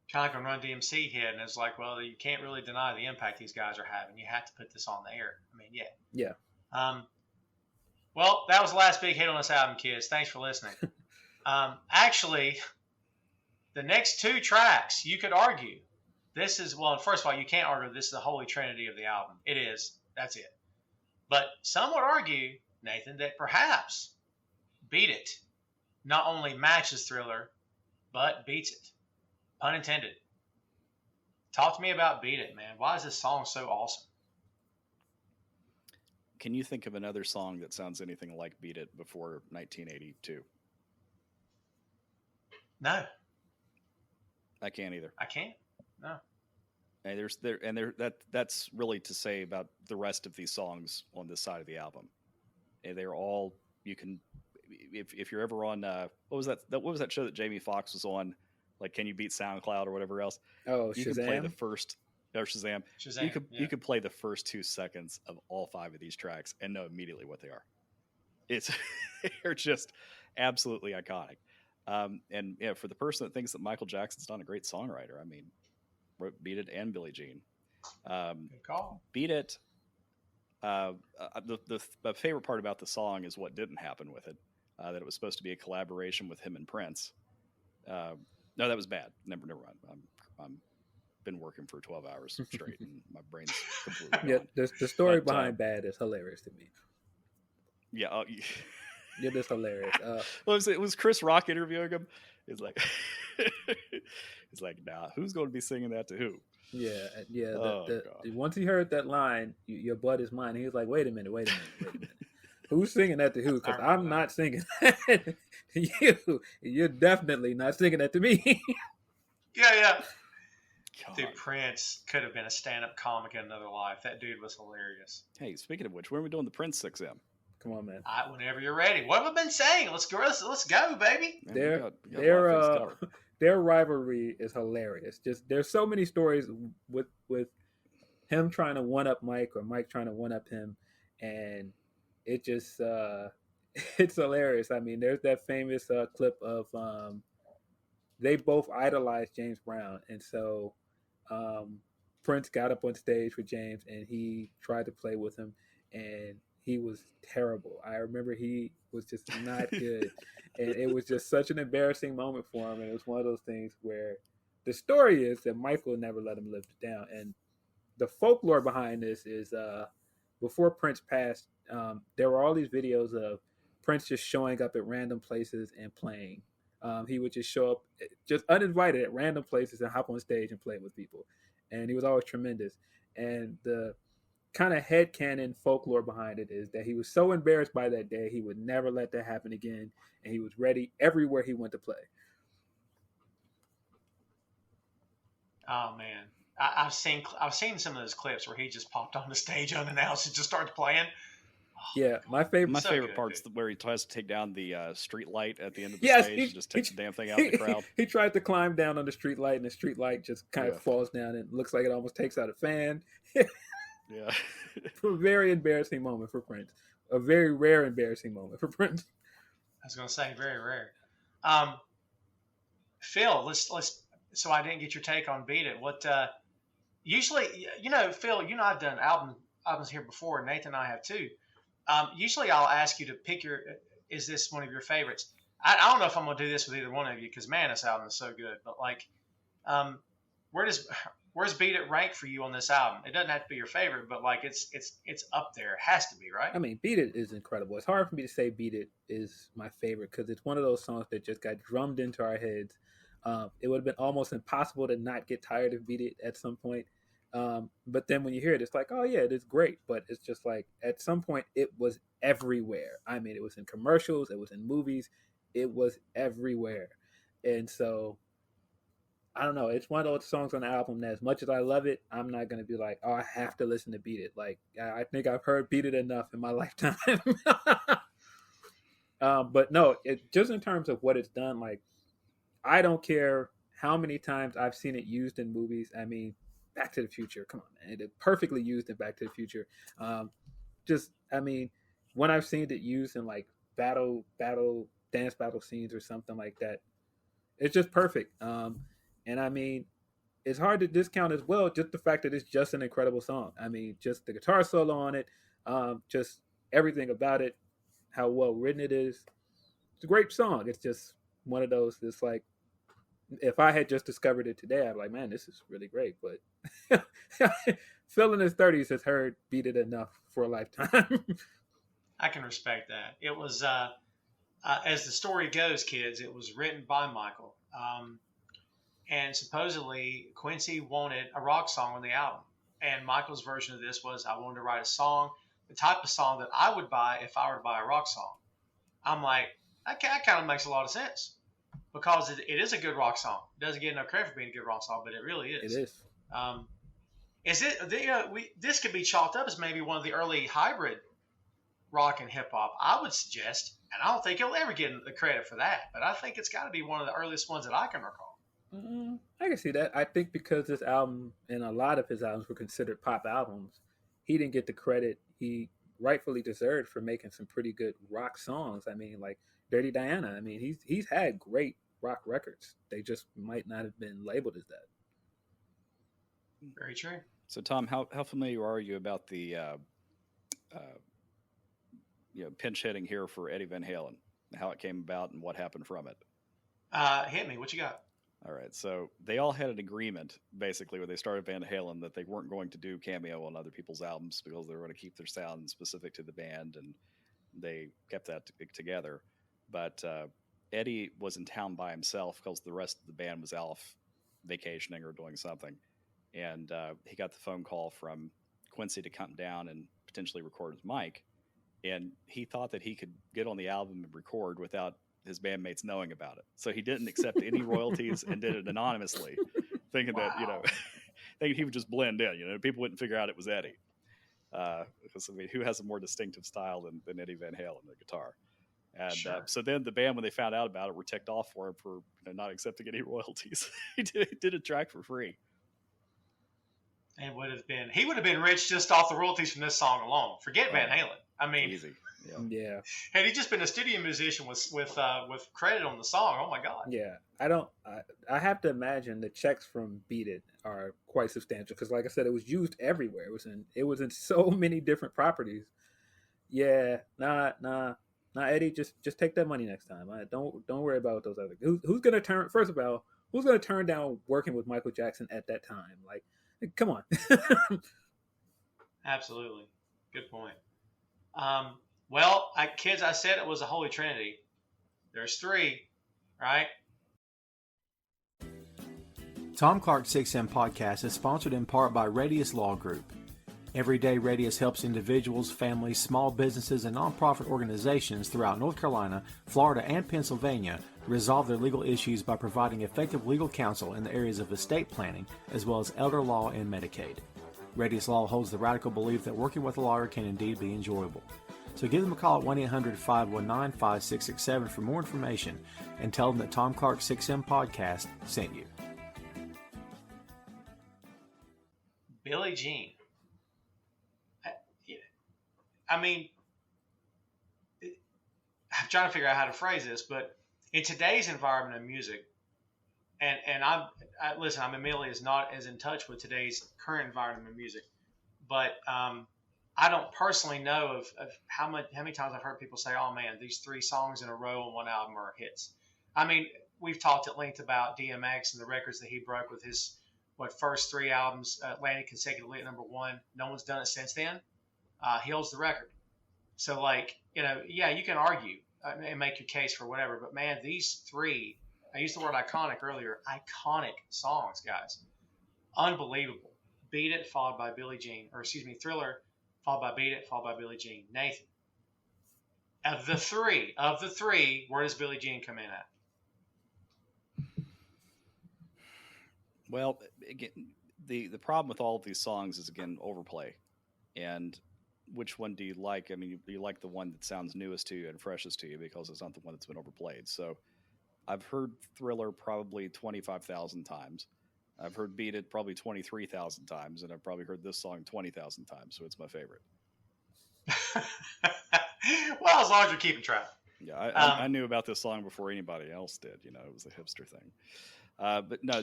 Kind of like when Run DMC hit, and it's like, well, you can't really deny the impact these guys are having. You have to put this on the air. I mean, yeah. Yeah. Well, that was the last big hit on this album, kids. Thanks for listening. Actually, the next two tracks, you could argue. This is, well, first of all, you can't argue this is the holy trinity of the album. It is. That's it. But some would argue, Nathan, that perhaps Beat It not only matches Thriller, but beats it. Pun intended. Talk to me about Beat It, man. Why is this song so awesome? Can you think of another song that sounds anything like "Beat It" before 1982? No, I can't either. I can't. No. And that's really to say about the rest of these songs on this side of the album. And they're all, you can, if you're ever on what was that show that Jamie Foxx was on, like Can You Beat SoundCloud or whatever else? Oh, You Shazam. can play the first or Shazam. Shazam, You could play the first 2 seconds of all 5 of these tracks and know immediately what they are. It's they're just absolutely iconic. And yeah, for the person that thinks that Michael Jackson's not a great songwriter, I mean, wrote Beat It and Billie Jean. Good call. Beat It. The favorite part about the song is what didn't happen with it. That it was supposed to be a collaboration with him and Prince. No, that was bad. Never mind. I'm been working for 12 hours straight, and my brain's completely gone. Yeah, the story behind Bad is hilarious to me. Yeah, It is hilarious. It was Chris Rock interviewing him. He's like, nah, who's going to be singing that to who? Yeah. God. Once he heard that line, your butt is mine. He was like, wait a minute. Who's singing that to who? Because I'm not singing that to you. You're definitely not singing that to me. Yeah. God. Dude, Prince could have been a stand-up comic in another life. That dude was hilarious. Hey, speaking of which, when are we doing the Prince 6M? Come on, man. Whenever you're ready. What have I been saying? Let's go, baby. Man, we got their rivalry is hilarious. Just there's so many stories with him trying to one up Mike or Mike trying to one up him, and it just it's hilarious. I mean, there's that famous clip of they both idolized James Brown, and so Prince got up on stage with James and he tried to play with him, and he was terrible. I remember he was just not good. And it was just such an embarrassing moment for him. And it was one of those things where the story is that Michael never let him live it down. And the folklore behind this is before Prince passed, there were all these videos of Prince just showing up at random places and playing. He would just show up just uninvited at random places and hop on stage and play with people. And he was always tremendous. And the kind of headcanon folklore behind it is that he was so embarrassed by that day, he would never let that happen again. And he was ready everywhere he went to play. Oh, man. I've seen some of those clips where he just popped on the stage unannounced and just started playing. Yeah, my favorite part's where he tries to take down the street light at the end of the stage and just takes the damn thing out of the crowd. He tried to climb down on the street light, and the street light just kind of falls down and looks like it almost takes out a fan. Yeah. A very embarrassing moment for Prince. A very rare embarrassing moment for Prince. I was going to say very rare. Phil, let's. So I didn't get your take on Beat It. What usually, Phil, I've done albums here before. Nathan and I have too. Usually I'll ask you to pick is this one of your favorites? I don't know if I'm going to do this with either one of you because, man, this album is so good. But, where's Beat It rank for you on this album? It doesn't have to be your favorite, but, it's up there. It has to be, right? I mean, Beat It is incredible. It's hard for me to say Beat It is my favorite because it's one of those songs that just got drummed into our heads. It would have been almost impossible to not get tired of Beat It at some point. But then when you hear it, it's like, oh yeah, it is great. But it's just like at some point it was everywhere. I mean, it was in commercials, it was in movies, it was everywhere. And so I don't know. It's one of those songs on the album that as much as I love it, I'm not going to be like, oh, I have to listen to Beat It. Like, I think I've heard Beat It enough in my lifetime. But no, just in terms of what it's done, like, I don't care how many times I've seen it used in movies. I mean, Back to the Future. Come on, man. It's perfectly used in Back to the Future. When I've seen it used in like dance battle scenes or something like that, it's just perfect. And I mean, it's hard to discount as well, just the fact that it's just an incredible song. I mean, just the guitar solo on it, just everything about it, how well written it is. It's a great song. It's just one of those that's like, if I had just discovered it today, I'd be like, man, this is really great. But Phil in his 30s has heard Beat It enough for a lifetime. I can respect that. It was, as the story goes, kids, it was written by Michael. And supposedly Quincy wanted a rock song on the album. And Michael's version of this was, I wanted to write a song the type of song that I would buy if I were to buy a rock song. I'm like, that kind of makes a lot of sense because it is a good rock song. It doesn't get enough credit for being a good rock song, but it really is. It is. Is it? This could be chalked up as maybe one of the early hybrid rock and hip hop. I would suggest, and I don't think he'll ever get the credit for that, but I think it's got to be one of the earliest ones that I can recall. I can see that. I think because this album and a lot of his albums were considered pop albums, he didn't get the credit he rightfully deserved for making some pretty good rock songs. I mean, like Dirty Diana. I mean, he's had great rock records. They just might not have been labeled as that. Very true. So, Tom, how familiar are you about the pinch hitting here for Eddie Van Halen, how it came about and what happened from it? Hit me. What you got? All right. So they all had an agreement, basically, when they started Van Halen, that they weren't going to do cameo on other people's albums because they were going to keep their sound specific to the band, and they kept that together. But Eddie was in town by himself because the rest of the band was off vacationing or doing something. And he got the phone call from Quincy to come down and potentially record his mic. And he thought that he could get on the album and record without his bandmates knowing about it. So he didn't accept any royalties and did it anonymously, thinking that, thinking he would just blend in, people wouldn't figure out it was Eddie. Because, who has a more distinctive style than Eddie Van Halen, the guitar? And Sure. So then the band, when they found out about it, were ticked off for him for not accepting any royalties. He did a track for free. And he would have been rich just off the royalties from this song alone. Forget Van Halen. I mean, Easy. Yeah. Had he just been a studio musician with credit on the song, oh my God. Yeah. I have to imagine the checks from Beat It are quite substantial because, like I said, it was used everywhere. It was in so many different properties. Yeah. Nah, Eddie, just take that money next time. Don't worry about those other. Who's gonna turn? First of all, who's gonna turn down working with Michael Jackson at that time? Like, come on. Absolutely. Good point. Well, kids, I said it was a holy trinity. There's three, right? Tom Clark's 6M podcast is sponsored in part by Radius Law Group. Every day, Radius helps individuals, families, small businesses, and nonprofit organizations throughout North Carolina, Florida, and Pennsylvania resolve their legal issues by providing effective legal counsel in the areas of estate planning, as well as elder law and Medicaid. Radius Law holds the radical belief that working with a lawyer can indeed be enjoyable. So give them a call at 1-800-519-5667 for more information and tell them that Tom Clark's 6M podcast sent you. Billie Jean. I mean, I'm trying to figure out how to phrase this, but in today's environment of music, and I'm admittedly not as in touch with today's current environment of music, but I don't personally know of how many times I've heard people say, "Oh man, these 3 songs in a row on one album are hits." I mean, we've talked at length about DMX and the records that he broke with his first 3 albums landed consecutively at number 1. No one's done it since then. He holds the record. So, you can argue and make your case for whatever, but man, these 3, I used the word iconic earlier, iconic songs, guys. Unbelievable. Beat It, followed by Billie Jean, Thriller, followed by Beat It, followed by Billie Jean. Nathan, of the three, where does Billie Jean come in at? Well, again, the problem with all of these songs is, again, overplay. And which one do you like? I mean, you like the one that sounds newest to you and freshest to you because it's not the one that's been overplayed. So I've heard Thriller probably 25,000 times. I've heard Beat It probably 23,000 times, and I've probably heard this song 20,000 times, so it's my favorite. Well, as long as you're keeping track. Yeah, I knew about this song before anybody else did. It was a hipster thing. But no,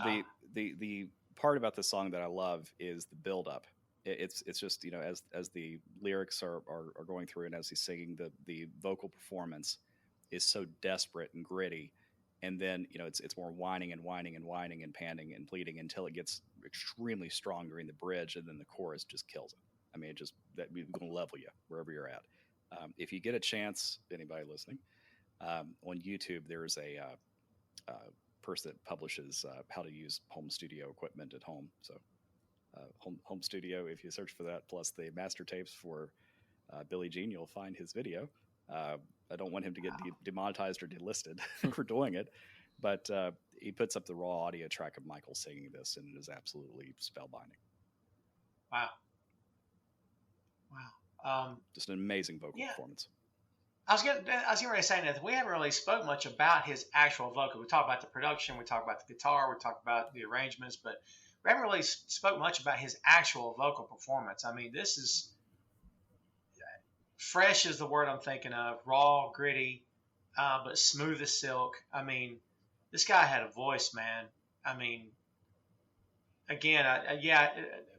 the part about this song that I love is the build-up. It's just, as the lyrics are going through and as he's singing, the vocal performance is so desperate and gritty. And then, it's more whining and whining and whining and panting and pleading until it gets extremely strong during the bridge. And then the chorus just kills it. I mean, it's going to level you wherever you're at. If you get a chance, anybody listening, on YouTube, there's a person that publishes how to use home studio equipment at home. So home studio, if you search for that, plus the master tapes for Billie Jean, you'll find his video. I don't want him to get demonetized or delisted for doing it, but he puts up the raw audio track of Michael singing this, and it is absolutely spellbinding. Wow. Just an amazing vocal performance. I was getting ready to say that we haven't really spoke much about his actual vocal. We talked about the production, we talked about the guitar, we talked about the arrangements, but we haven't really spoke much about his actual vocal performance. I mean, this is fresh is the word I'm thinking of. Raw, gritty, but smooth as silk. I mean, this guy had a voice, man. I mean, again,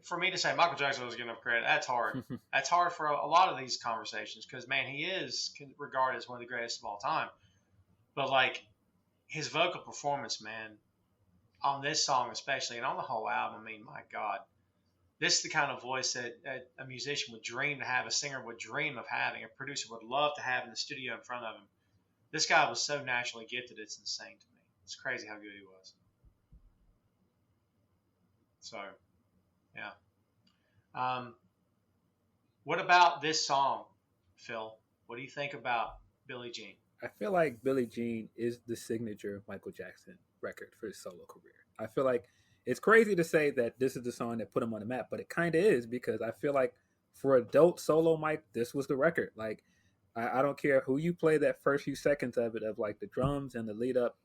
for me to say Michael Jackson was getting enough credit, that's hard. That's hard for a lot of these conversations because, man, he is regarded as one of the greatest of all time. But, like, his vocal performance, man, on this song especially, and on the whole album, I mean, my God. This is the kind of voice that a musician would dream to have, a singer would dream of having, a producer would love to have in the studio in front of him. This guy was so naturally gifted, it's insane to me. It's crazy how good he was. So, yeah. What about this song, Phil? What do you think about Billie Jean? I feel like Billie Jean is the signature Michael Jackson record for his solo career. I feel like it's crazy to say that this is the song that put him on the map, but it kind of is because I feel like for adult solo Mike, this was the record. Like, I don't care who you play that first few seconds of it, of like the drums and the lead up.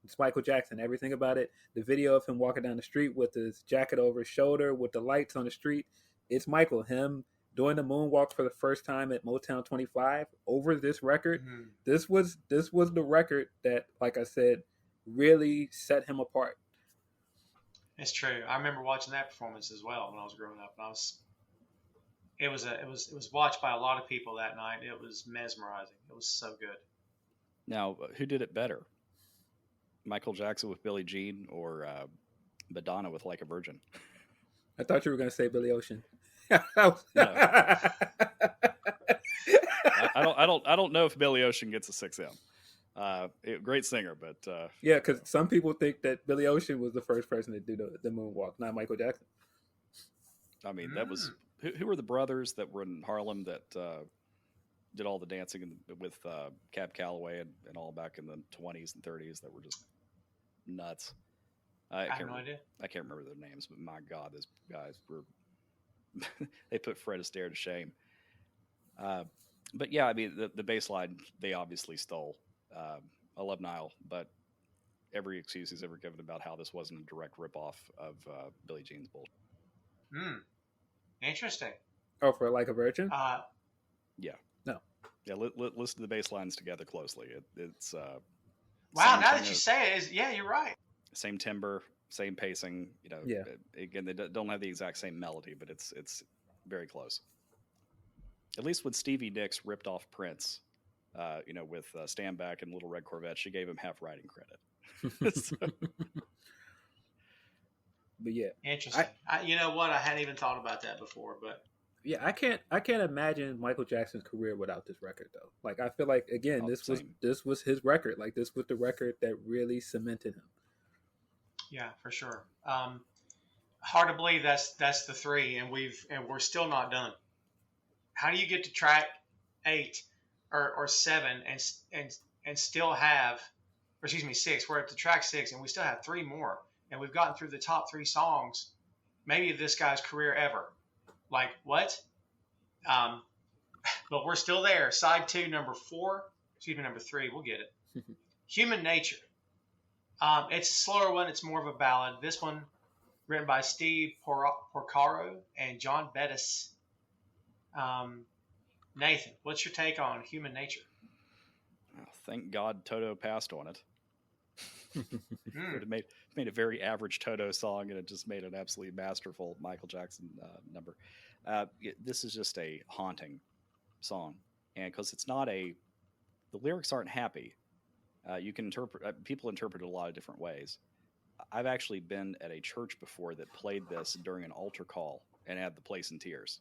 It's Michael Jackson. Everything about it. The video of him walking down the street with his jacket over his shoulder with the lights on the street. It's Michael. Him doing the moonwalk for the first time at Motown 25 over this record. Mm-hmm. This was the record that, like I said, really set him apart. It's true. I remember watching that performance as well when I was growing up. It was watched by a lot of people that night. It was mesmerizing. It was so good. Now, who did it better? Michael Jackson with Billie Jean or Madonna with Like a Virgin? I thought you were going to say Billy Ocean. No. I don't know if Billy Ocean gets a 6M. Great singer, but yeah, because some people think that Billy Ocean was the first person to do the moonwalk, not Michael Jackson. I mean, that was who were the brothers that were in Harlem that did all the dancing with Cab Calloway and all back in the 20s and 30s that were just nuts. I have no idea. I can't remember their names, but my God, those guys were they put Fred Astaire to shame. But yeah, I mean, the bass line they obviously stole. I love Nile, but every excuse he's ever given about how this wasn't a direct ripoff of Billie Jean's bullshit. Interesting. Oh, for Like a Virgin? Yeah. No. Yeah, listen to the bass lines together closely. It's wow, now that you say it, you're right. Same timbre, same pacing. You know, yeah. Again, they don't have the exact same melody, but it's very close. At least when Stevie Nicks ripped off Prince, with Stand Back and Little Red Corvette, she gave him half writing credit. So. But yeah, interesting. You know what? I hadn't even thought about that before, but yeah, I can't imagine Michael Jackson's career without this record, though. Like, I feel like again, this was his record. Like, this was the record that really cemented him. Yeah, for sure. Hard to believe that's the three, and we're still not done. How do you get to track 8 or 7 and still have, or excuse me, 6? We're at the track 6, and we still have 3 more, and we've gotten through the top 3 songs, maybe of this guy's career ever. Like, what? But we're still there. Side 2, number 3. We'll get it. Human Nature. It's a slower one. It's more of a ballad. This one, written by Steve Porcaro and John Bettis. Nathan, what's your take on Human Nature? Oh, thank God Toto passed on it. It made a very average Toto song, and it just made an absolutely masterful Michael Jackson number. This is just a haunting song, and because it's not the lyrics aren't happy. You can people interpret it a lot of different ways. I've actually been at a church before that played this during an altar call and had the place in tears.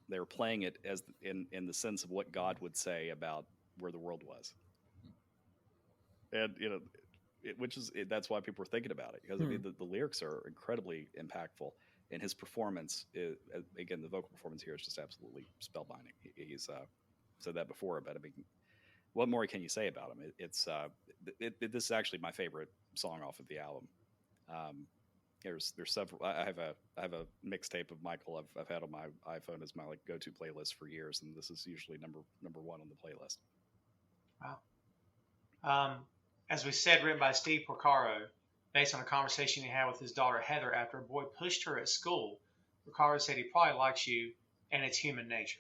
They were playing it as in the sense of what God would say about where the world was, and that's why people were thinking about it, because I mean, the lyrics are incredibly impactful. and his performance is, again, the vocal performance here is just absolutely spellbinding. He's said that before, but I mean, what more can you say about him? This is actually my favorite song off of the album. There's several. I have a mixtape of Michael I've had on my iPhone as my like go-to playlist for years, and this is usually number one on the playlist. Wow. As we said, written by Steve Porcaro, based on a conversation he had with his daughter Heather after a boy pushed her at school. Porcaro said he probably likes you, and it's human nature.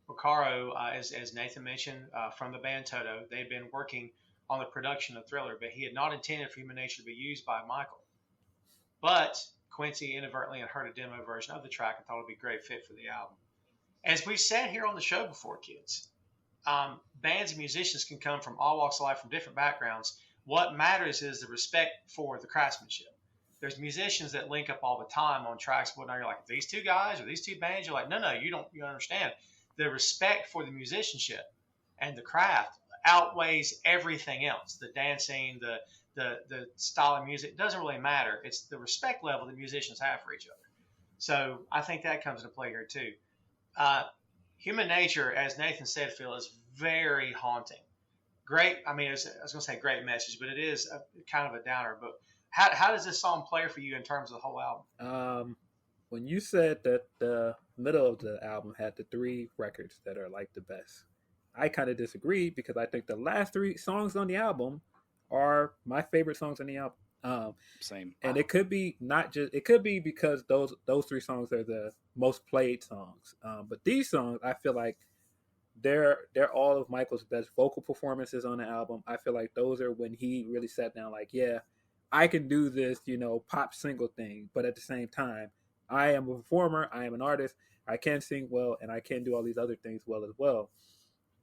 Porcaro, as Nathan mentioned, from the band Toto, they've been working on the production of Thriller, but he had not intended for human nature to be used by Michael. But Quincy inadvertently had heard a demo version of the track and thought it would be a great fit for the album. As we've said here on the show before, kids, bands and musicians can come from all walks of life, from different backgrounds. What matters is the respect for the craftsmanship. There's musicians that link up all the time on tracks. Whatnot. You're like, these two guys or these two bands. You're like, no, you don't understand. The respect for the musicianship and the craft outweighs everything else. The dancing, the style of music doesn't really matter. It's the respect level that musicians have for each other. So I think that comes into play here too. Human nature, as Nathan said, Phil, is very haunting. Great. I mean, I was going to say great message, but it is kind of a downer. But how does this song play for you in terms of the whole album? When you said that the middle of the album had the 3 records that are like the best, I kind of disagree because I think the last 3 songs on the album are my favorite songs on the album. Same. And it could be it could be because those 3 songs are the most played songs. But these songs, I feel like they're all of Michael's best vocal performances on the album. I feel like those are when he really sat down like, yeah, I can do this, pop single thing. But at the same time, I am a performer. I am an artist. I can sing well, and I can do all these other things well as well.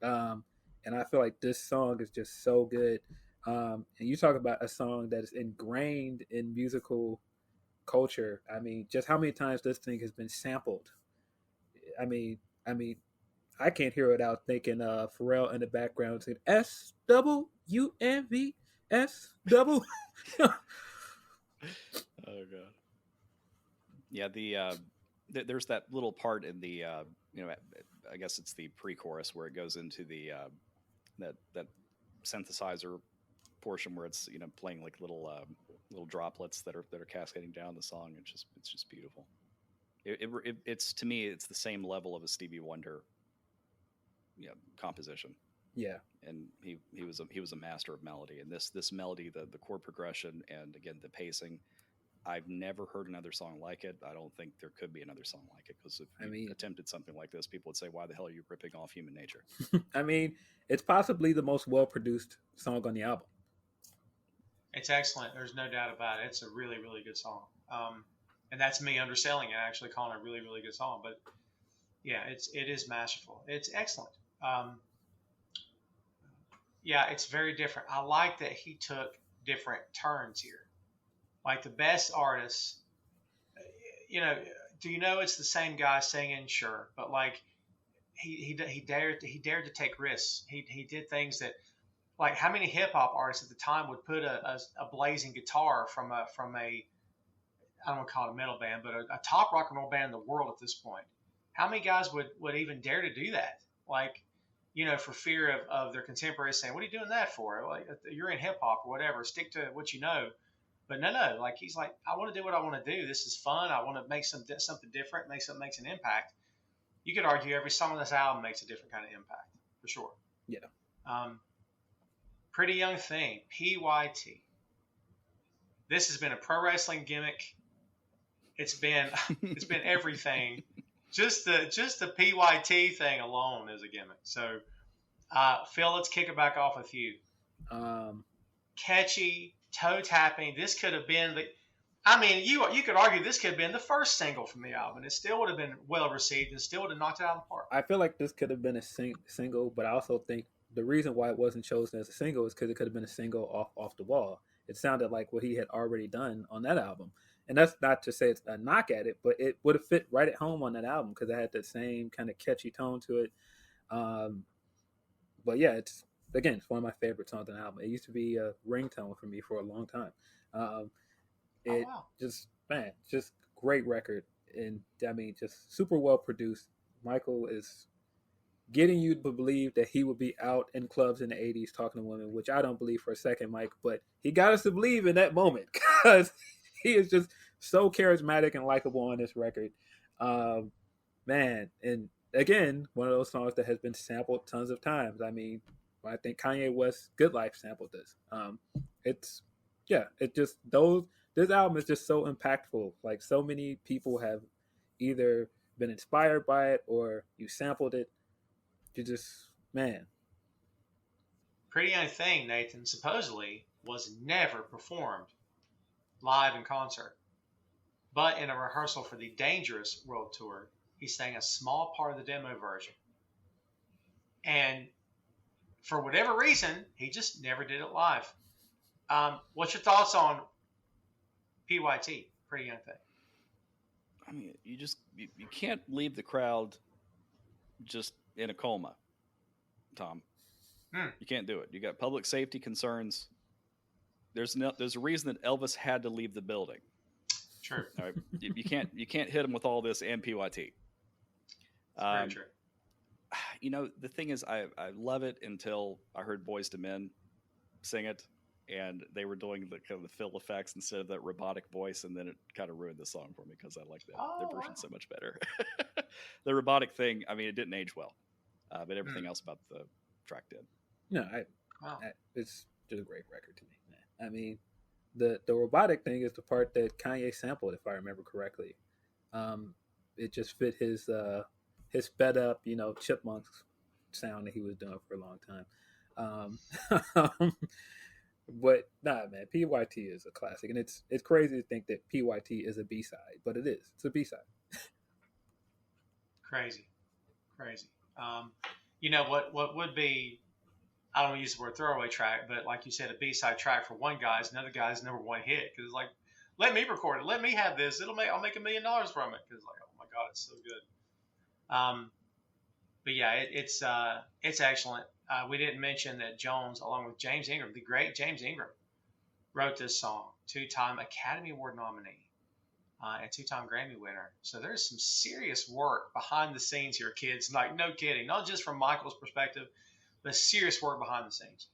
And I feel like this song is just so good. And you talk about a song that is ingrained in musical culture. I mean, just how many times this thing has been sampled? I mean, I can't hear it without thinking Pharrell in the background saying SWUNV SW. Oh god. Yeah, there's that little part in the I guess it's the pre-chorus where it goes into the that synthesizer portion where it's playing like little droplets that are cascading down the song. It's just beautiful. It's to me it's the same level of a Stevie Wonder composition. Yeah, and he was a master of melody, and this melody, the chord progression, and again the pacing. I've never heard another song like it. I don't think there could be another song like it, because if you attempted something like this, people would say, why the hell are you ripping off human nature? I mean, it's possibly the most well-produced song on the album. It's excellent. There's no doubt about it. It's a really, really good song. And that's me underselling it, actually calling it a really, really good song. But yeah, it is masterful. It's excellent. Yeah, it's very different. I like that he took different turns here. Like the best artists, do you know it's the same guy singing? Sure, but like he dared to take risks. He did things that, like, how many hip hop artists at the time would put a blazing guitar from a I don't want to call it a metal band, but a top rock and roll band in the world at this point. How many guys would even dare to do that? Like, for fear of their contemporaries saying, "What are you doing that for? Like, you're in hip hop or whatever. Stick to what you know." But no, like he's like, I want to do what I want to do. This is fun. I want to make something different, makes an impact. You could argue every song on this album makes a different kind of impact, for sure. Yeah. Pretty Young Thing, PYT. This has been a pro wrestling gimmick. It's been everything. Just the PYT thing alone is a gimmick. So, Phil, let's kick it back off with you. Catchy, toe tapping. This could have been you could argue this could have been the first single from the album. It still would have been well received and still would have knocked it out of the park. I feel like this could have been a single, but I also think the reason why it wasn't chosen as a single is because it could have been a single off the wall. It sounded like what he had already done on that album. And that's not to say it's a knock at it, but it would have fit right at home on that album because it had the same kind of catchy tone to it. But yeah, it's one of my favorite songs on the album. It used to be a ringtone for me for a long time. Just great record, and I mean, just super well produced. Michael is getting you to believe that he would be out in clubs in the 80s talking to women, which I don't believe for a second, Mike, but he got us to believe in that moment because he is just so charismatic and likable on this record. Man, and again, one of those songs that has been sampled tons of times. I mean, I think Kanye West's Good Life sampled this. It's, yeah, it just, this album is just so impactful. Like, so many people have either been inspired by it or you sampled it. You just, man. Pretty Young Thing, Nathan, supposedly was never performed live in concert. But in a rehearsal for the Dangerous World Tour, he sang a small part of the demo version. And for whatever reason, he just never did it live. What's your thoughts on PYT, Pretty Young Thing? I mean, you can't leave the crowd just in a coma, Tom. You can't do it. You got public safety concerns. There's a reason that Elvis had to leave the building. True. All right? You can't hit him with all this and PYT. Very true. You know, the thing is, I love it until I heard Boyz II Men sing it, and they were doing the kind of the fill effects instead of that robotic voice, and then it kind of ruined the song for me because I like their version so much better. The robotic thing, I mean, it didn't age well, but everything else about the track did. No, it's just a great record to me, man. I mean, the robotic thing is the part that Kanye sampled, if I remember correctly. It just fit his sped up, chipmunks sound that he was doing for a long time. But nah, man, PYT is a classic, and it's crazy to think that PYT is a B-side, but it is. It's a B-side. Crazy. You know what would be, I don't want to use the word throwaway track, but like you said, a B-side track for one guy is another guy's number one hit, because it's like, let me record it, let me have this, I'll make $1 million from it, because like, oh my god, it's so good. But yeah, it's excellent. We didn't mention that Jones, along with James Ingram, the great James Ingram, wrote this song. 2-time Academy Award nominee and 2-time Grammy winner. So there's some serious work behind the scenes here, kids. Like, no kidding. Not just from Michael's perspective, but serious work behind the scenes.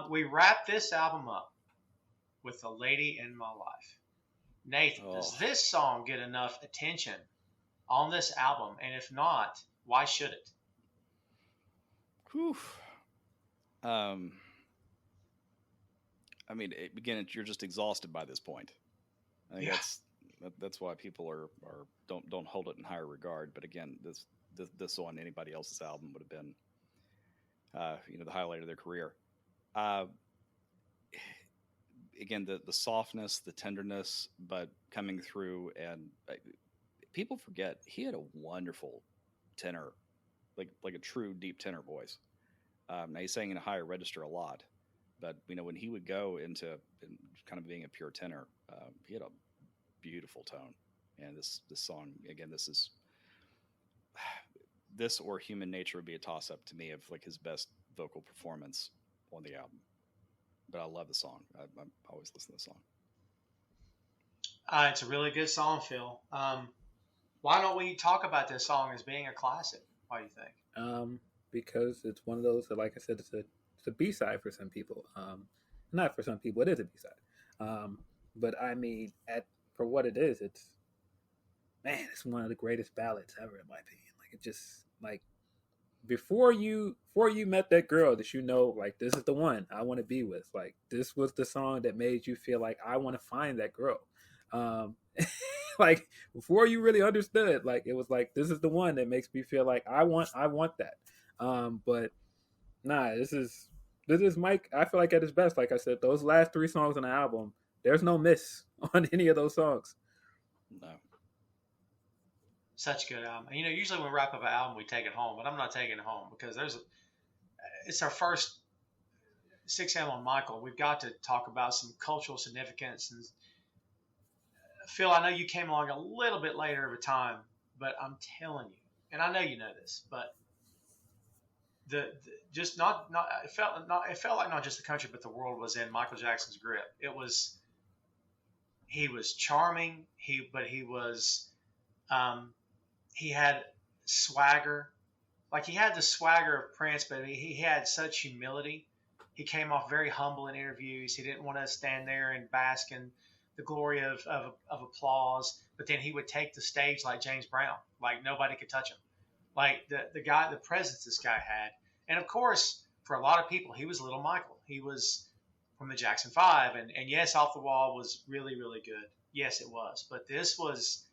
We wrap this album up with The Lady in My Life. Nathan, does this song get enough attention on this album? And if not, why should it? Whew. I mean, again, you're just exhausted by this point. I think that's why people are don't hold it in higher regard. But again, this on anybody else's album would have been, the highlight of their career. Again, the softness, the tenderness, but coming through, and people forget he had a wonderful tenor, like a true deep tenor voice. Now he sang in a higher register a lot, but when he would go into kind of being a pure tenor, he had a beautiful tone. And this song, again, this or Human Nature would be a toss up to me of like his best vocal performance on the album. But I love the song. I always listen to the song. It's a really good song, Phil. Why don't we talk about this song as being a classic? Why do you think? Because it's one of those that, like I said, it's a B-side for some people. Not for some people, it is a B-side. But I mean, for what it is, it's one of the greatest ballads ever, in my opinion. Like, it just, like, before you met that girl that like, this is the one I want to be with. Like, this was the song that made you feel like I want to find that girl. Like, before you really understood, like, it was like, this is the one that makes me feel like I want that. But nah, this is Mike. I feel like at his best. Like I said, those last 3 songs on the album, there's no miss on any of those songs. No. Such a good album. Usually when we wrap up an album, we take it home, but I'm not taking it home because it's our first 6M on Michael. We've got to talk about some cultural significance. And Phil, I know you came along a little bit later of a time, but I'm telling you, and I know you know this, but it felt like not just the country but the world was in Michael Jackson's grip. He was charming. He had swagger. Like he had the swagger of Prince, but he had such humility. He came off very humble in interviews. He didn't want to stand there and bask in the glory of applause. But then he would take the stage like James Brown, like nobody could touch him. Like the presence this guy had. And of course, for a lot of people, he was Little Michael. He was from the Jackson 5. And yes, Off the Wall was really, really good. Yes, it was. But this was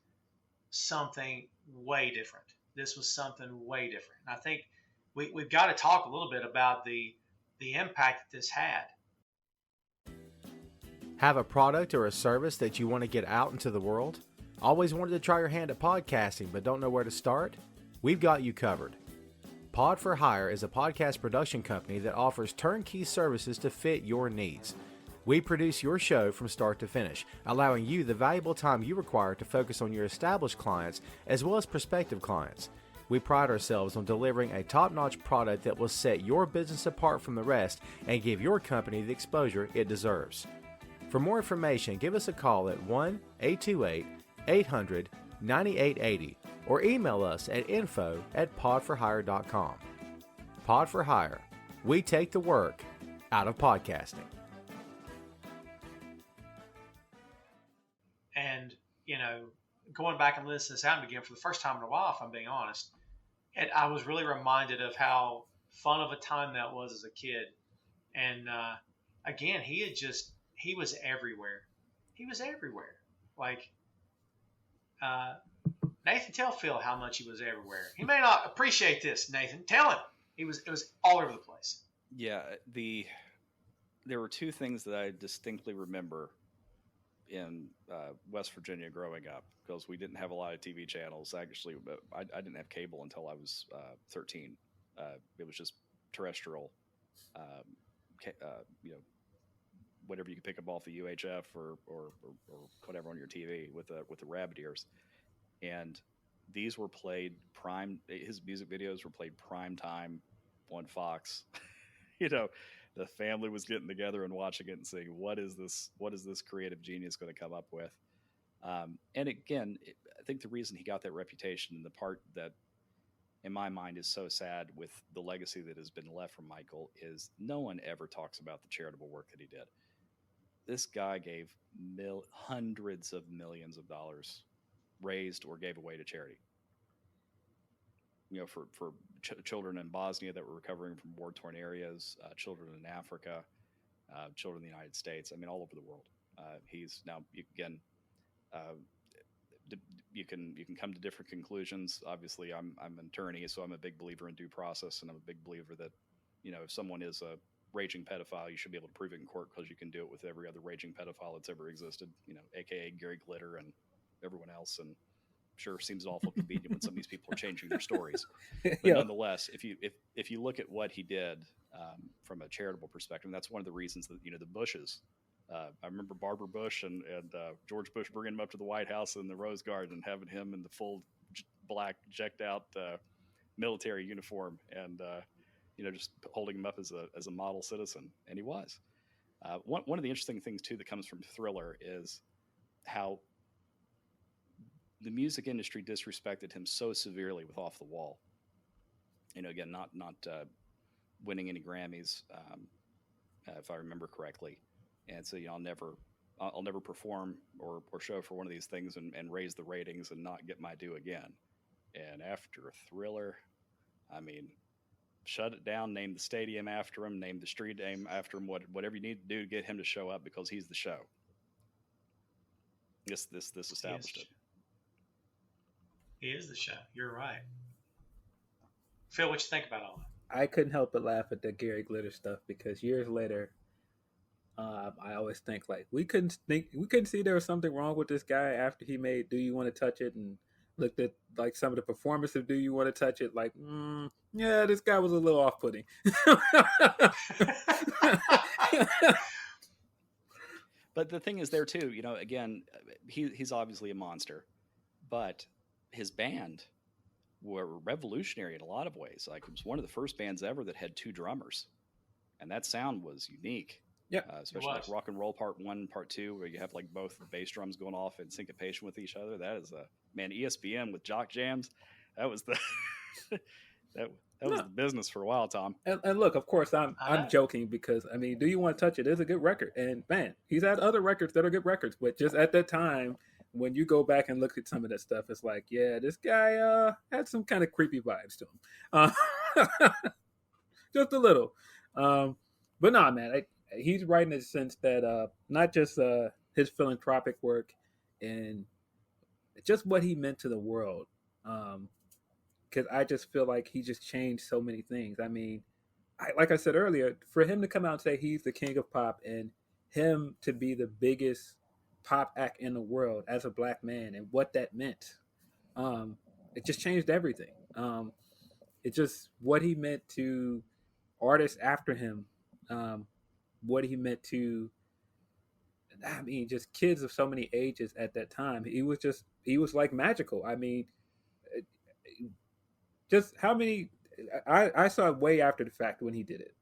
something way different. This was something way different. And I think we've got to talk a little bit about the impact that this had. Have a product or a service that you want to get out into the world? Always wanted to try your hand at podcasting but don't know where to start? We've got you covered. Pod for Hire is a podcast production company that offers turnkey services to fit your needs. We produce your show from start to finish, allowing you the valuable time you require to focus on your established clients as well as prospective clients. We pride ourselves on delivering a top-notch product that will set your business apart from the rest and give your company the exposure it deserves. For more information, give us a call at 1-828-800-9880 or email us at info@podforhire.com. Pod for Hire. We take the work out of podcasting. And, going back and listening to this album again for the first time in a while, if I'm being honest, and I was really reminded of how fun of a time that was as a kid. And again, he was everywhere. He was everywhere. Like, Nathan, tell Phil how much he was everywhere. He may not appreciate this, Nathan. Tell him. It was all over the place. Yeah, there were two things that I distinctly remember in West Virginia growing up, because we didn't have a lot of TV channels. Actually, I didn't have cable until I was 13. It was just terrestrial, whatever you could pick up off the UHF or whatever on your TV with the rabbit ears. And these were played his music videos were played prime time on Fox. The family was getting together and watching it and saying, what is this creative genius going to come up with? And again, I think the reason he got that reputation, and the part that in my mind is so sad with the legacy that has been left from Michael, is no one ever talks about the charitable work that he did. This guy gave hundreds of millions of dollars raised or gave away to charity. For children in Bosnia that were recovering from war-torn areas, children in Africa, children in the United States. I mean, all over the world. He's now, again, you can come to different conclusions. Obviously, I'm an attorney, so I'm a big believer in due process, and I'm a big believer that, if someone is a raging pedophile, you should be able to prove it in court, because you can do it with every other raging pedophile that's ever existed, aka Gary Glitter and everyone else. And sure, seems awful convenient when some of these people are changing their stories, but nonetheless, if you look at what he did from a charitable perspective, and that's one of the reasons that the Bushes. I remember Barbara Bush and George Bush bringing him up to the White House in the Rose Garden and having him in the full black decked out military uniform, and just holding him up as a model citizen, and he was. One of the interesting things too that comes from Thriller is how the music industry disrespected him so severely with Off the Wall. Again, not winning any Grammys, if I remember correctly. And so, I'll never perform or show for one of these things and raise the ratings and not get my due again. And after Thriller, I mean, shut it down, name the stadium after him, name the street name after him, whatever you need to do to get him to show up, because he's the show. This established it. He is the show. You're right. Phil, what you think about all that? I couldn't help but laugh at the Gary Glitter stuff, because years later, I always think like we couldn't see there was something wrong with this guy after he made "Do You Want to Touch It" and looked at like some of the performance of "Do You Want to Touch It," like, yeah, this guy was a little off-putting. But the thing is there too, again, he's obviously a monster, but his band were revolutionary in a lot of ways. Like, it was one of the first bands ever that had two drummers, and that sound was unique. Yeah, especially like Rock and Roll Part 1, Part 2, where you have like both the bass drums going off in syncopation with each other. That is man, ESPN with jock jams. That was the that was no. the business for a while, Tom. And look, of course, I'm I know. joking because I mean, Do You Want to Touch It is a good record, and man, he's had other records that are good records, but just at that time, when you go back and look at some of that stuff, it's like, yeah, this guy had some kind of creepy vibes to him, just a little. But nah, man, he's right in the sense that not just his philanthropic work and just what he meant to the world. Because I just feel like he just changed so many things. I mean, like I said earlier, for him to come out and say he's the king of pop and him to be the biggest pop act in the world as a black man and what that meant, it just changed everything. It just what he meant to artists after him, what he meant to, I mean, just kids of so many ages at that time. He was like magical. I mean, just how many I saw it way after the fact when he did it,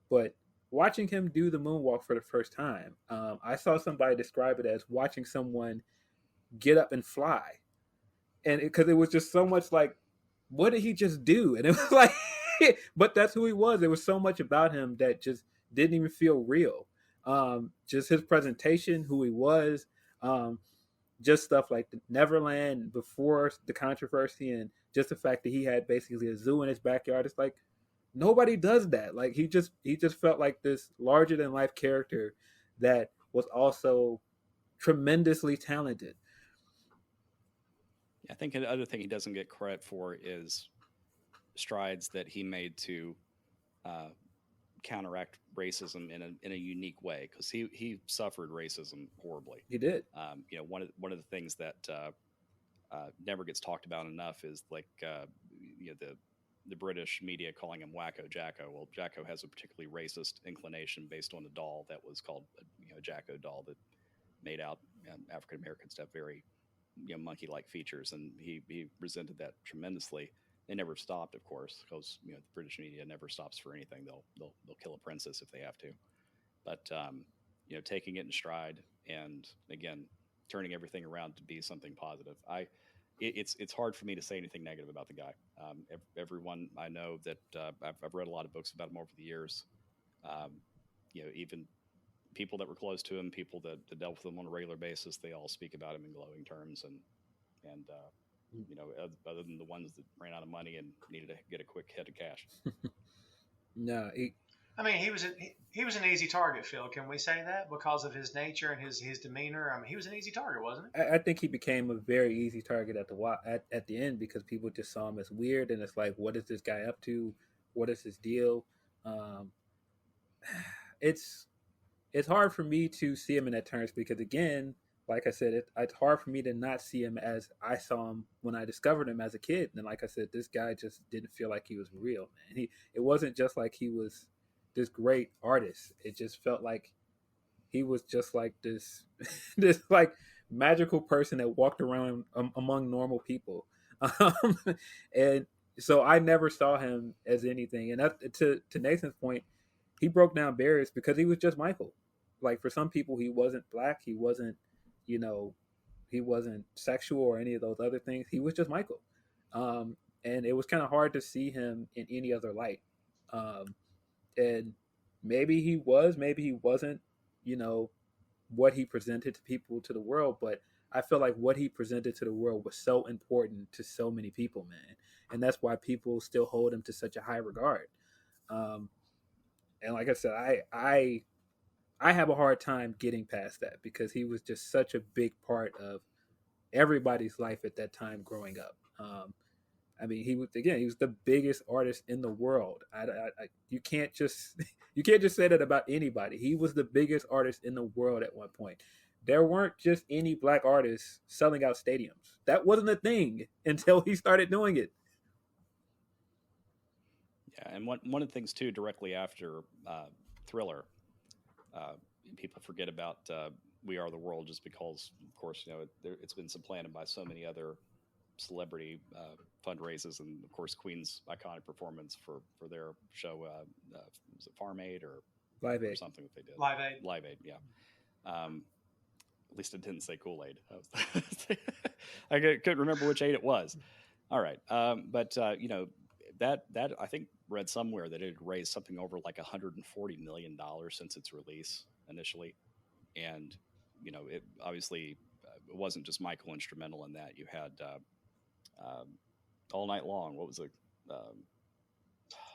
but watching him do the moonwalk for the first time, I saw somebody describe it as watching someone get up and fly, and because it was just so much like, what did he just do? And it was like, but that's who he was. There was so much about him that just didn't even feel real. Just his presentation, who he was, just stuff like the Neverland before the controversy, and just the fact that he had basically a zoo in his backyard. It's like nobody does that. Like he just felt like this larger than life character that was also tremendously talented. I think another thing he doesn't get credit for is strides that he made to counteract racism in a unique way, because he suffered racism horribly. He did. One of the things that never gets talked about enough is like the British media calling him Wacko Jacko. Well, Jacko has a particularly racist inclination based on a doll that was called a Jacko doll that made out African Americans to have very monkey-like features, and he resented that tremendously. They never stopped, of course, because the British media never stops for anything. They'll kill a princess if they have to. But taking it in stride and again turning everything around to be something positive. It's hard for me to say anything negative about the guy. Everyone I know that I've read a lot of books about him over the years. Even people that were close to him, people that dealt with him on a regular basis, they all speak about him in glowing terms. And other than the ones that ran out of money and needed to get a quick hit of cash. No, I mean, he was an easy target, Phil. Can we say that because of his nature and his demeanor? I mean, he was an easy target, wasn't he? I think he became a very easy target at the end because people just saw him as weird, and it's like, what is this guy up to? What is his deal? It's hard for me to see him in that terms because, again, like I said, it's hard for me to not see him as I saw him when I discovered him as a kid. And like I said, this guy just didn't feel like he was real, man. It wasn't just like he was this great artist. It just felt like he was just like this this like magical person that walked around among normal people. And so I never saw him as anything. And that, to Nathan's point, he broke down barriers because he was just Michael. Like for some people, he wasn't black. He wasn't, he wasn't sexual or any of those other things. He was just Michael. And it was kind of hard to see him in any other light. And maybe he was, maybe he wasn't, what he presented to people, to the world. But I feel like what he presented to the world was so important to so many people, man. And that's why people still hold him to such a high regard. And like I said, I have a hard time getting past that because he was just such a big part of everybody's life at that time growing up. I mean, he was the biggest artist in the world. You can't just say that about anybody. He was the biggest artist in the world at one point. There weren't just any black artists selling out stadiums. That wasn't a thing until he started doing it. Yeah, and one of the things too, directly after Thriller, people forget about We Are the World just because, of course, it's been supplanted by so many other celebrity fundraisers, and of course Queen's iconic performance for their show, was it Farm Aid or Live or Aid. something that they did. Live Aid. Live Aid, yeah. At least it didn't say Kool-Aid. I couldn't remember which aid it was. All right, but that I think read somewhere that it had raised something over like $140 million since its release initially, and it obviously it wasn't just Michael instrumental in that. You had All Night Long. What was it?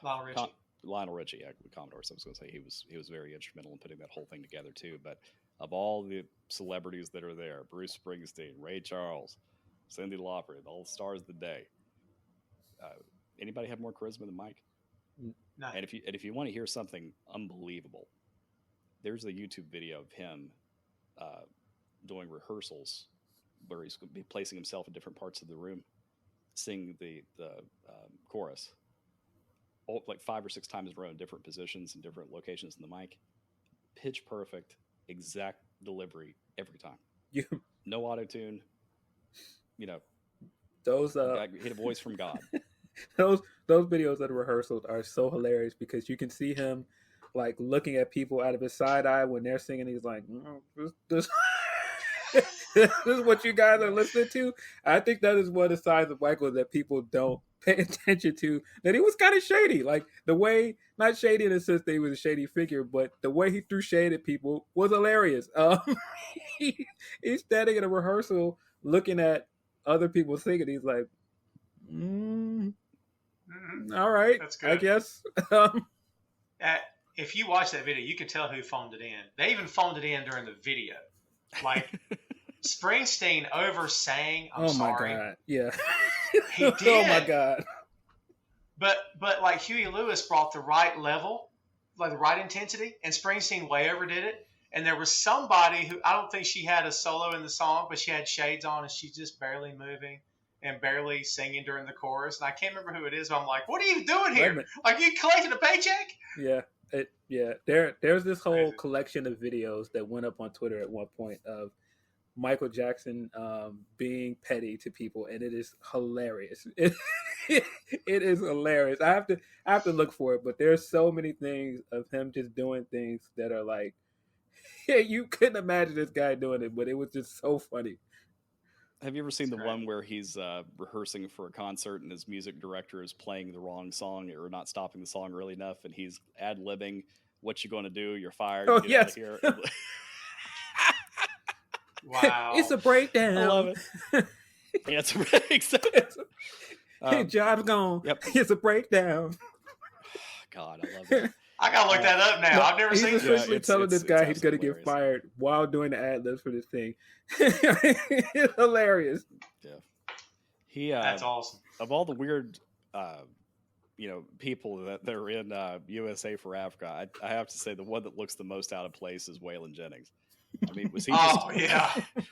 Lionel Richie. Lionel Richie, yeah, Commodore. So I was going to say he was very instrumental in putting that whole thing together too. But of all the celebrities that are there, Bruce Springsteen, Ray Charles, Cyndi Lauper, all the stars of the day. Anybody have more charisma than Mike? No. And if you want to hear something unbelievable, there's a YouTube video of him doing rehearsals where he's going to be placing himself in different parts of the room, singing the chorus, like 5 or 6 times in a row in different positions and different locations in the mic. Pitch perfect, exact delivery every time. Yeah. No auto tune. Those he had a voice from God. those videos of the rehearsals are so hilarious because you can see him like looking at people out of his side eye when they're singing. He's like, this this is what you guys are listening to. I think that is one of the signs of Michael that people don't pay attention to, that he was kind of shady. Like the way, not shady in the sense that he was a shady figure, but the way he threw shade at people was hilarious. He's standing in a rehearsal looking at other people singing. He's like, all right, that's good. I guess. If you watch that video, you can tell who phoned it in. They even phoned it in during the video. Like Springsteen oversang. I'm sorry. My God. Yeah. He did. Oh my God. But like Huey Lewis brought the right level, like the right intensity, and Springsteen way overdid it. And there was somebody who, I don't think she had a solo in the song, but she had shades on and she's just barely moving and barely singing during the chorus. And I can't remember who it is, but I'm like, what are you doing here? Like, you collecting a paycheck? Yeah. There's this whole collection of videos that went up on Twitter at one point of Michael Jackson being petty to people, and it is hilarious. It is hilarious. I have to look for it, but there's so many things of him just doing things that are like, yeah, you couldn't imagine this guy doing it, but it was just so funny. Have you ever seen the one where he's rehearsing for a concert and his music director is playing the wrong song or not stopping the song early enough, and he's ad-libbing, "What you going to do? You're fired. Oh, Get yes. out of here." Wow. It's a breakdown. I love it. Yeah, it's a breakdown. Hey, job's gone. Yep. It's a breakdown. God, I love it. I gotta look that up now. I've never seen He's this. essentially telling this guy he's going to get fired while doing the ad-libs for this thing. It's hilarious. Yeah. That's awesome. Of all the weird, people that are in USA for Africa, I have to say the one that looks the most out of place is Waylon Jennings. I mean, was he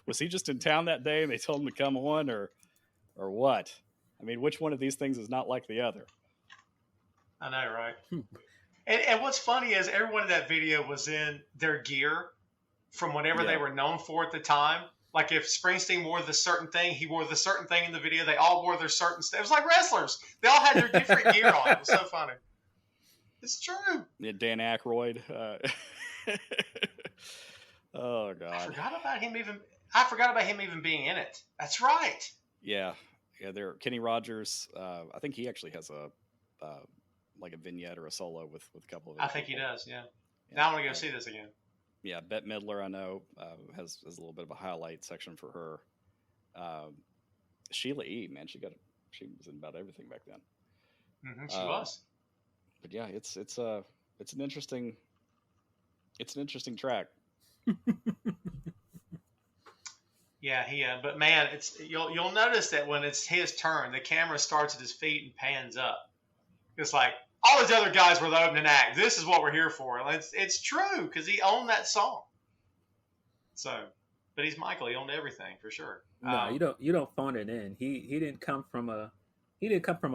was he just in town that day and they told him to come on, or what? I mean, which one of these things is not like the other? I know, right? And what's funny is everyone in that video was in their gear from whatever they were known for at the time. Like if Springsteen wore the certain thing, he wore the certain thing in the video. They all wore their certain stuff. It was like wrestlers. They all had their different gear on. It was so funny. It's true. Yeah, Dan Aykroyd. Oh God! I forgot about him even being in it. That's right. Yeah. There, Kenny Rogers. I think he actually has a like a vignette or a solo with a couple of. I think he does. Yeah. Now I want to go see this again. Yeah, Bette Midler, I know, has a little bit of a highlight section for her. Sheila E., man, she was in about everything back then. Mm-hmm, she was. But yeah, it's an interesting track. Yeah, but man, you'll notice that when it's his turn, the camera starts at his feet and pans up. It's like all these other guys were the opening act. This is what we're here for. And it's true because he owned that song. So, but he's Michael. He owned everything for sure. No, you don't phone it in. He didn't come from an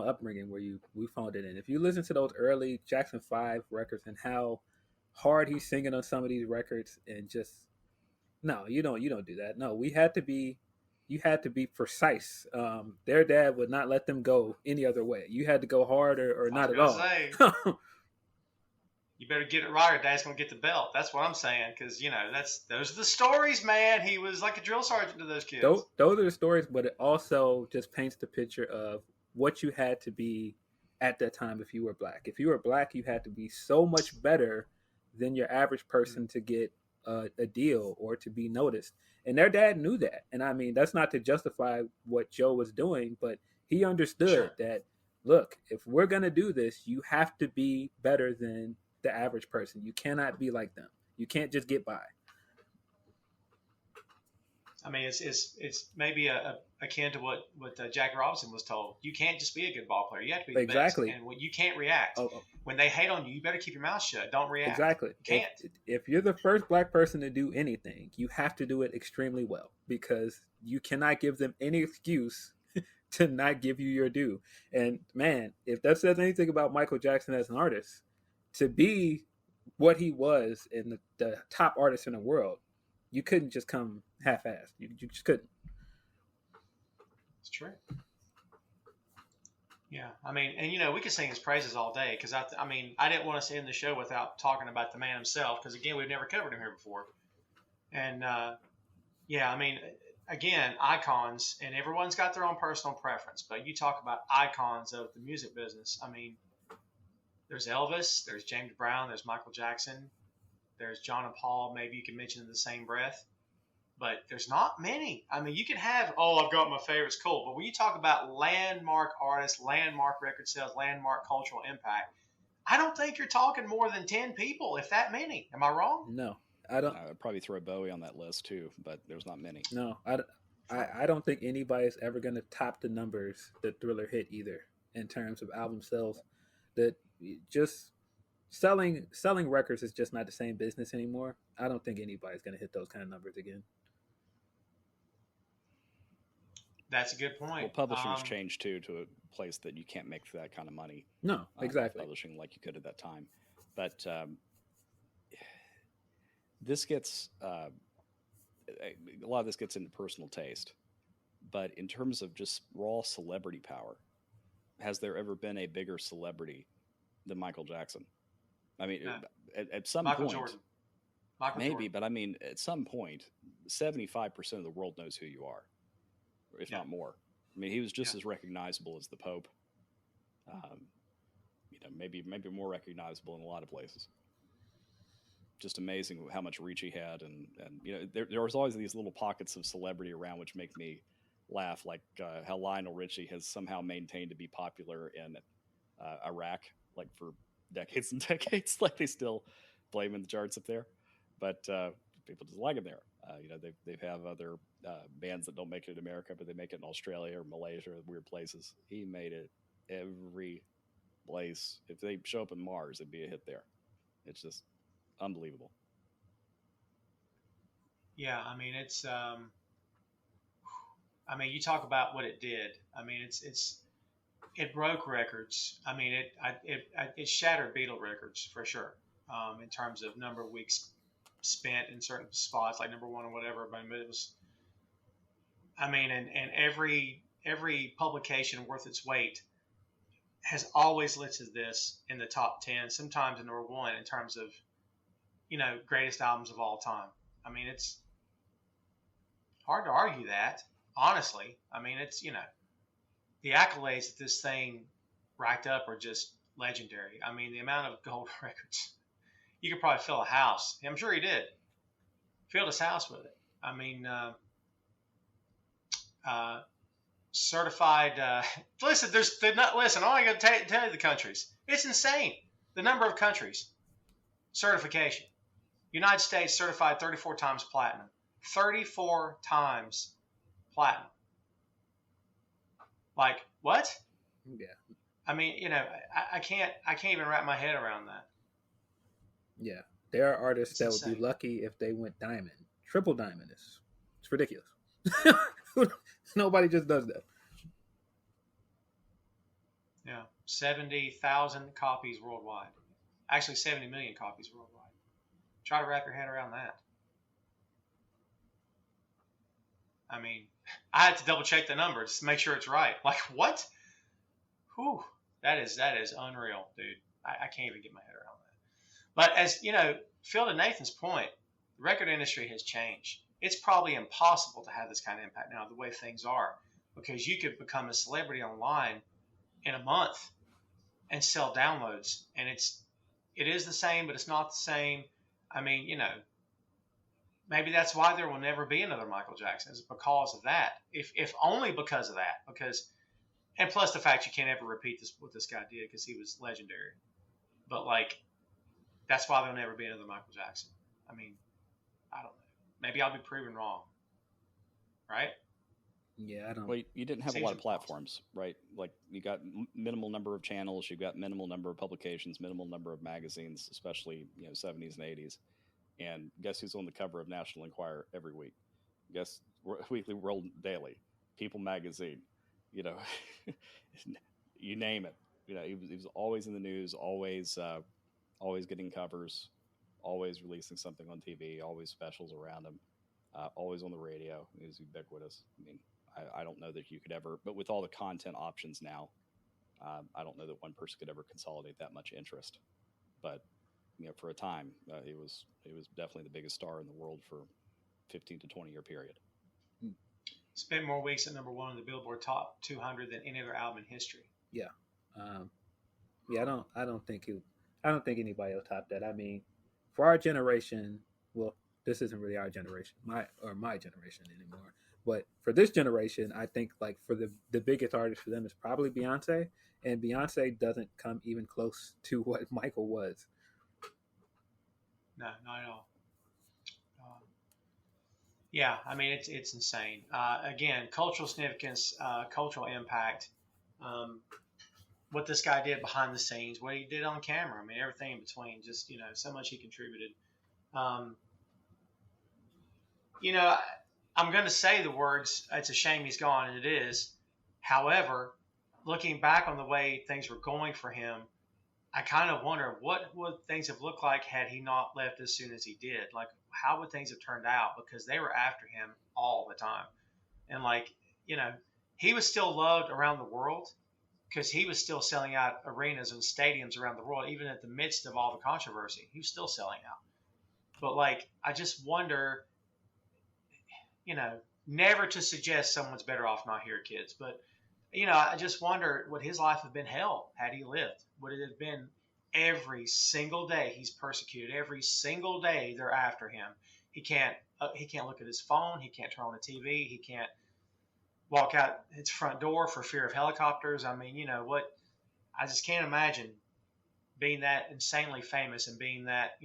upbringing where we phoned it in. If you listen to those early Jackson 5 records and how hard he's singing on some of these records, and just no, you don't do that. No, you had to be precise. Their dad would not let them go any other way. You had to go hard or not at all. You better get it right, or Dad's gonna get the belt. That's what I'm saying, because those are the stories, man. He was like a drill sergeant to those kids. Those are the stories, but it also just paints the picture of what you had to be at that time if you were black. If you were black, you had to be so much better than your average person to get a deal or to be noticed. And their dad knew that. And I mean, that's not to justify what Joe was doing, but he understood that, look, if we're going to do this, you have to be better than the average person. You cannot be like them. You can't just get by. I mean, it's maybe akin to what Jackie Robinson was told. You can't just be a good ball player. You have to be the best. And you can't react. When they hate on you, you better keep your mouth shut. Don't react. Exactly. You can't. If you're the first black person to do anything, you have to do it extremely well, because you cannot give them any excuse to not give you your due. And man, if that says anything about Michael Jackson as an artist, to be what he was and the top artist in the world, you couldn't just come half-assed. You just couldn't. It's true. Yeah, I mean, and we could sing his praises all day, because I mean, I didn't want us to end the show without talking about the man himself, because again, we've never covered him here before. And yeah, I mean, again, icons, and everyone's got their own personal preference, but you talk about icons of the music business. I mean, there's Elvis, there's James Brown, there's Michael Jackson, there's John and Paul. Maybe you can mention in the same breath. But there's not many. I mean, you can have, I've got my favorites, cool. But when you talk about landmark artists, landmark record sales, landmark cultural impact, I don't think you're talking more than 10 people, if that many. Am I wrong? No, I don't. I would probably throw Bowie on that list too, but there's not many. No, I don't think anybody's ever going to top the numbers that Thriller hit either, in terms of album sales. That just selling records is just not the same business anymore. I don't think anybody's going to hit those kind of numbers again. That's a good point. Well, publishing's changed too to a place that you can't make for that kind of money. No, exactly. Publishing like you could at that time, but this gets a lot of this gets into personal taste. But in terms of just raw celebrity power, has there ever been a bigger celebrity than Michael Jackson? I mean, at some Michael point, Jordan. maybe, Jordan. but I mean, at some point, 75% of the world knows who you are, if not more. I mean, he was just as recognizable as the Pope. Maybe more recognizable in a lot of places. Just amazing how much reach he had, and there was always these little pockets of celebrity around which make me laugh, like how Lionel Richie has somehow maintained to be popular in Iraq, like for decades and decades. Like they still play him in the charts up there, but people just like him there. They have other bands that don't make it in America, but they make it in Australia or Malaysia or weird places. He made it every place. If they show up in Mars, it'd be a hit there. It's just unbelievable. Yeah, I mean, it's you talk about what it did. I mean, it broke records. I mean, it shattered Beatle records for sure, in terms of number of weeks spent in certain spots, like number one or whatever. But it was, I mean, and every publication worth its weight has always listed this in the top 10, sometimes in number one in terms of, greatest albums of all time. I mean, it's hard to argue that, honestly. I mean, it's, the accolades that this thing racked up are just legendary. I mean, the amount of gold records, you could probably fill a house. I'm sure he did. Filled his house with it. I mean, certified. Listen, listen. I'm only going to tell you the countries. It's insane. The number of countries. Certification. United States certified 34 times platinum. 34 times platinum. Like what? Yeah. I mean, I can't even wrap my head around that. Yeah, there are artists that would be lucky if they went diamond. Triple diamond it's ridiculous. Nobody just does that. Yeah, 70,000 copies worldwide. Actually, 70 million copies worldwide. Try to wrap your head around that. I mean, I had to double check the numbers to make sure it's right. Like, what? Whew. That is unreal, dude. I can't even get my head around that. But as you know, Phil to Nathan's point, the record industry has changed. It's probably impossible to have this kind of impact now, the way things are, because you could become a celebrity online in a month and sell downloads, and it is the same, but it's not the same. I mean, maybe that's why there will never be another Michael Jackson, is because of that. If only because of that, because and plus the fact you can't ever repeat this what this guy did because he was legendary. But like that's why there'll never be another Michael Jackson. I mean, I don't know. Maybe I'll be proven wrong. Right? Yeah, I don't. Well, you didn't have a Seems lot of impossible. platforms, right? Like you got minimal number of channels, you got minimal number of publications, minimal number of magazines, especially 70s and 80s. And guess who's on the cover of National Enquirer every week? Guess Weekly World Daily, People Magazine, you know, you name it. He was always in the news, always getting covers, always releasing something on TV, always specials around him, always on the radio. He was ubiquitous. I mean, I don't know that you could ever, but with all the content options now, I don't know that one person could ever consolidate that much interest. But for a time, he was definitely the biggest star in the world for 15 to 20 year period. Spent more weeks at number one on the Billboard Top 200 than any other album in history. Yeah, yeah. I don't think anybody will top that. I mean, for our generation, well, this isn't really our generation, my generation anymore. But for this generation, I think like for the biggest artist for them is probably Beyonce, and Beyonce doesn't come even close to what Michael was. No, not at all. Yeah, I mean it's insane. Again, cultural significance, cultural impact. What this guy did behind the scenes, what he did on camera. I mean everything in between. Just so much he contributed. Um, you know, I'm going to say the words. It's a shame he's gone, and it is. However, looking back on the way things were going for him, I kind of wonder what would things have looked like had he not left as soon as he did. Like, how would things have turned out? Because they were after him all the time, and like, you know, he was still loved around the world because he was still selling out arenas and stadiums around the world, even at the midst of all the controversy. He was still selling out. But like, I just wonder, never to suggest someone's better off not here, kids, but I just wonder, would his life have been hell had he lived? Would it have been every single day he's persecuted? Every single day they're after him. He can't look at his phone. He can't turn on the TV. He can't walk out his front door for fear of helicopters. I mean, what? I just can't imagine being that insanely famous and being that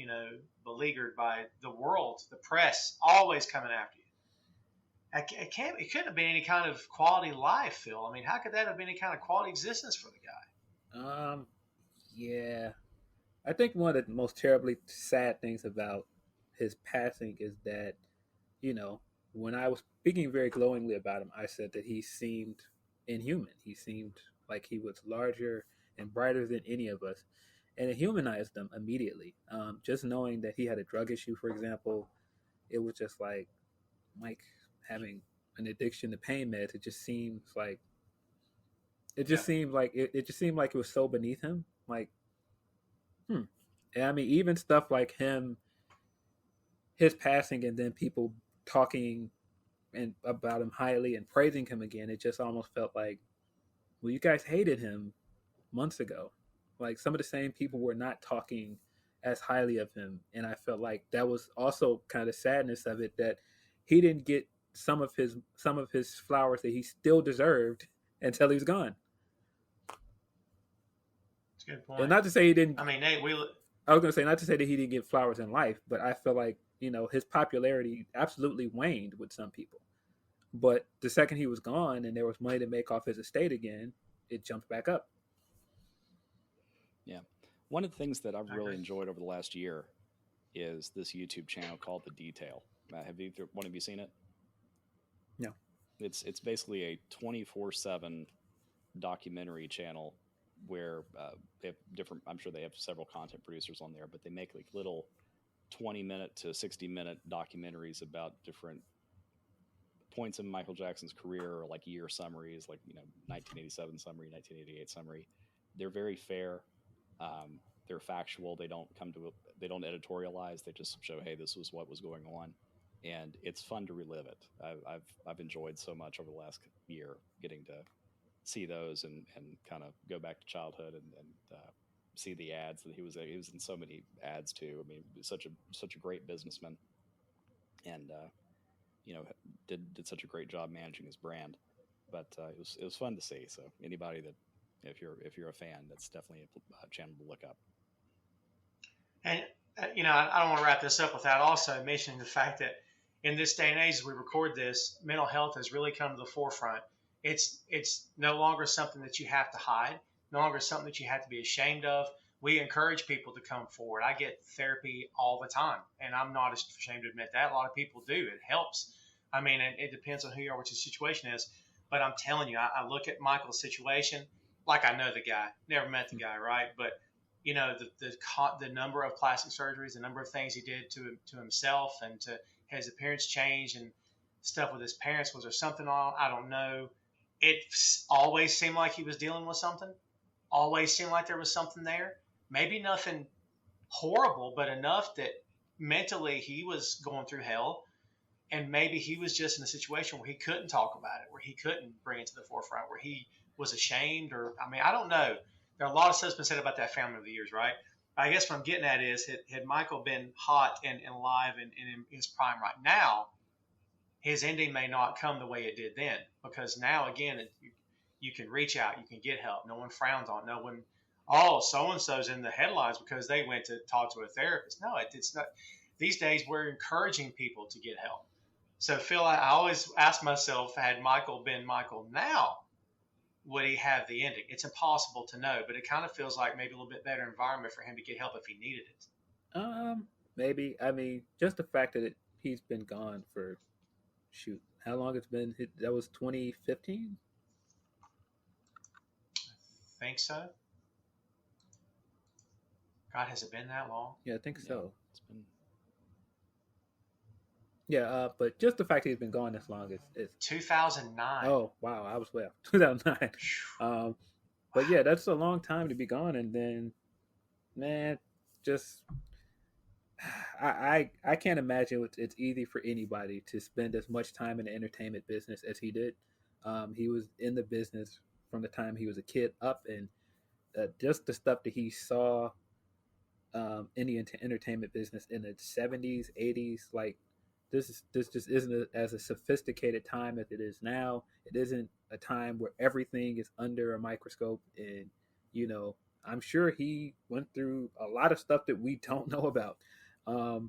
beleaguered by the world, the press, always coming after you. It couldn't have been any kind of quality life, Phil. I mean, how could that have been any kind of quality existence for the guy? Yeah. I think one of the most terribly sad things about his passing is that, when I was speaking very glowingly about him, I said that he seemed inhuman. He seemed like he was larger and brighter than any of us. And it humanized him immediately. Just knowing that he had a drug issue, for example, it was just like Mike having an addiction to pain meds. It just seems like it just seemed like it was so beneath him. Like, And I mean, even stuff like his passing, and then people talking and about him highly and praising him again. It just almost felt like, well, you guys hated him months ago. Like some of the same people were not talking as highly of him, and I felt like that was also kind of sadness of it, that he didn't get some of his flowers that he still deserved until he was gone. That's a good point. And not to say he didn't. I mean, Nate, I was going to say, not to say that he didn't get flowers in life, but I feel like his popularity absolutely waned with some people. But the second he was gone and there was money to make off his estate again, it jumped back up. Yeah. One of the things that I've really enjoyed over the last year is this YouTube channel called The Detail. Have one of you seen it? No. It's basically a 24/7 documentary channel where they have different, I'm sure they have several content producers on there, but they make like little 20-minute to 60-minute documentaries about different points in Michael Jackson's career, or like year summaries, like 1987 summary, 1988 summary. They're very fair. they're factual. They don't editorialize. They just show, hey, this was what was going on, and it's fun to relive it. I've enjoyed so much over the last year getting to see those and kind of go back to childhood and see the ads that he was in so many ads too. I mean, such a great businessman, and did such a great job managing his brand. But it was fun to see. So anybody that if you're a fan, that's definitely a channel to look up. And I don't want to wrap this up without also mentioning the fact that in this day and age, as we record this, mental health has really come to the forefront. It's no longer something that you have to hide, no longer something that you have to be ashamed of. We encourage people to come forward. I get therapy all the time, and I'm not ashamed to admit that. A lot of people do. It helps. I mean, it depends on who you are, what your situation is. But I'm telling you, I look at Michael's situation like I know the guy, never met the guy, right? But the number of plastic surgeries, the number of things he did to himself and to his appearance change and stuff with his parents. Was there something on? I don't know. It always seemed like he was dealing with something. Always seemed like there was something there. Maybe nothing horrible, but enough that mentally he was going through hell. And maybe he was just in a situation where he couldn't talk about it, where he couldn't bring it to the forefront, where he was ashamed, or, I mean, I don't know. There are a lot of stuff's been said about that family over the years, right? I guess what I'm getting at is, had Michael been hot and alive and in his prime right now, his ending may not come the way it did then, because now, again, you can reach out, you can get help. No one frowns on it. No one, oh, so-and-so's in the headlines because they went to talk to a therapist. No, it's not. These days, we're encouraging people to get help. So, Phil, I always ask myself, had Michael been Michael now, would he have the ending? It's impossible to know, but it kind of feels like maybe a little bit better environment for him to get help if he needed it. Maybe. I mean, just the fact that he's been gone for, how long it's been? That was 2015? I think so. God, has it been that long? Yeah, I think so. It's been. Yeah, but just the fact that he's been gone this long is 2009. Oh, wow, I was way off. 2009. But yeah, that's a long time to be gone, and then, man, just I can't imagine it's easy for anybody to spend as much time in the entertainment business as he did. He was in the business from the time he was a kid up, and just the stuff that he saw in the entertainment business in the 70s, 80s, like. This just isn't as a sophisticated time as it is now. It isn't a time where everything is under a microscope. And, I'm sure he went through a lot of stuff that we don't know about. And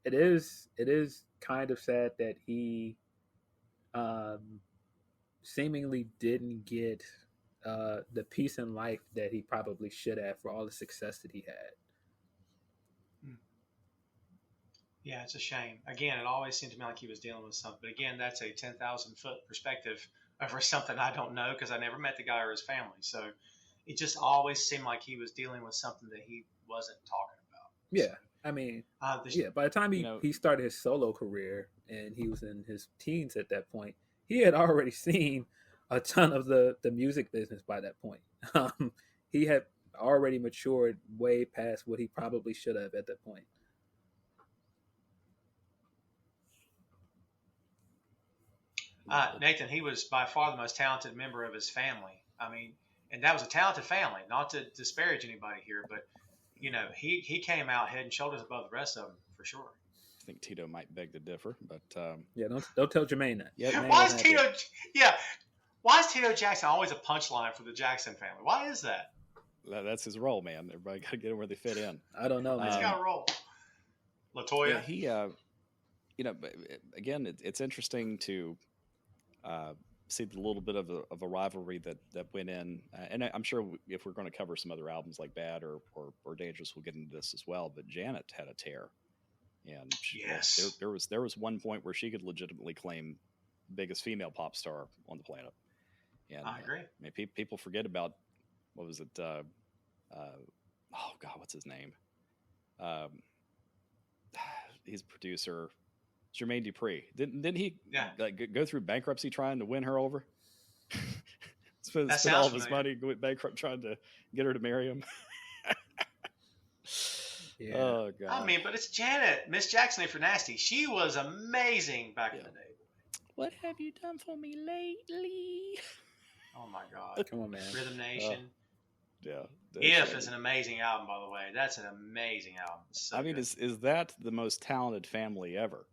it is kind of sad that he seemingly didn't get the peace in life that he probably should have for all the success that he had. Yeah, it's a shame. Again, it always seemed to me like he was dealing with something. But again, that's a 10,000-foot perspective over something I don't know because I never met the guy or his family. So it just always seemed like he was dealing with something that he wasn't talking about. Yeah, so, I mean, by the time he started his solo career and he was in his teens at that point, he had already seen a ton of the music business by that point. He had already matured way past what he probably should have at that point. Nathan, he was by far the most talented member of his family. I mean, and that was a talented family, not to disparage anybody here, but, he came out head and shoulders above the rest of them for sure. I think Tito might beg to differ, but yeah, don't tell Jermaine that. Yeah, why is Tito Jackson always a punchline for the Jackson family? Why is that? That's his role, man. Everybody got to get him where they fit in. I don't know. He's got a role. Latoya. Yeah, he, again, it's interesting to see the little bit of a rivalry that went in, and I'm sure if we're going to cover some other albums like Bad or Dangerous, we'll get into this as well. But Janet had a tear, and yes, there was one point where she could legitimately claim biggest female pop star on the planet. And I agree. People forget about what was it? Oh God, what's his name? He's a producer. Jermaine Dupri. Didn't he go through bankruptcy trying to win her over? spend all of his money, go bankrupt trying to get her to marry him. Yeah. Oh god. I mean, but it's Janet, Miss Jackson, if you're nasty. She was amazing back in the day. What have you done for me lately? Oh my god. Come on, man. Rhythm Nation. Yeah. If is an amazing album, by the way. That's an amazing album. So I mean, good. is that the most talented family ever?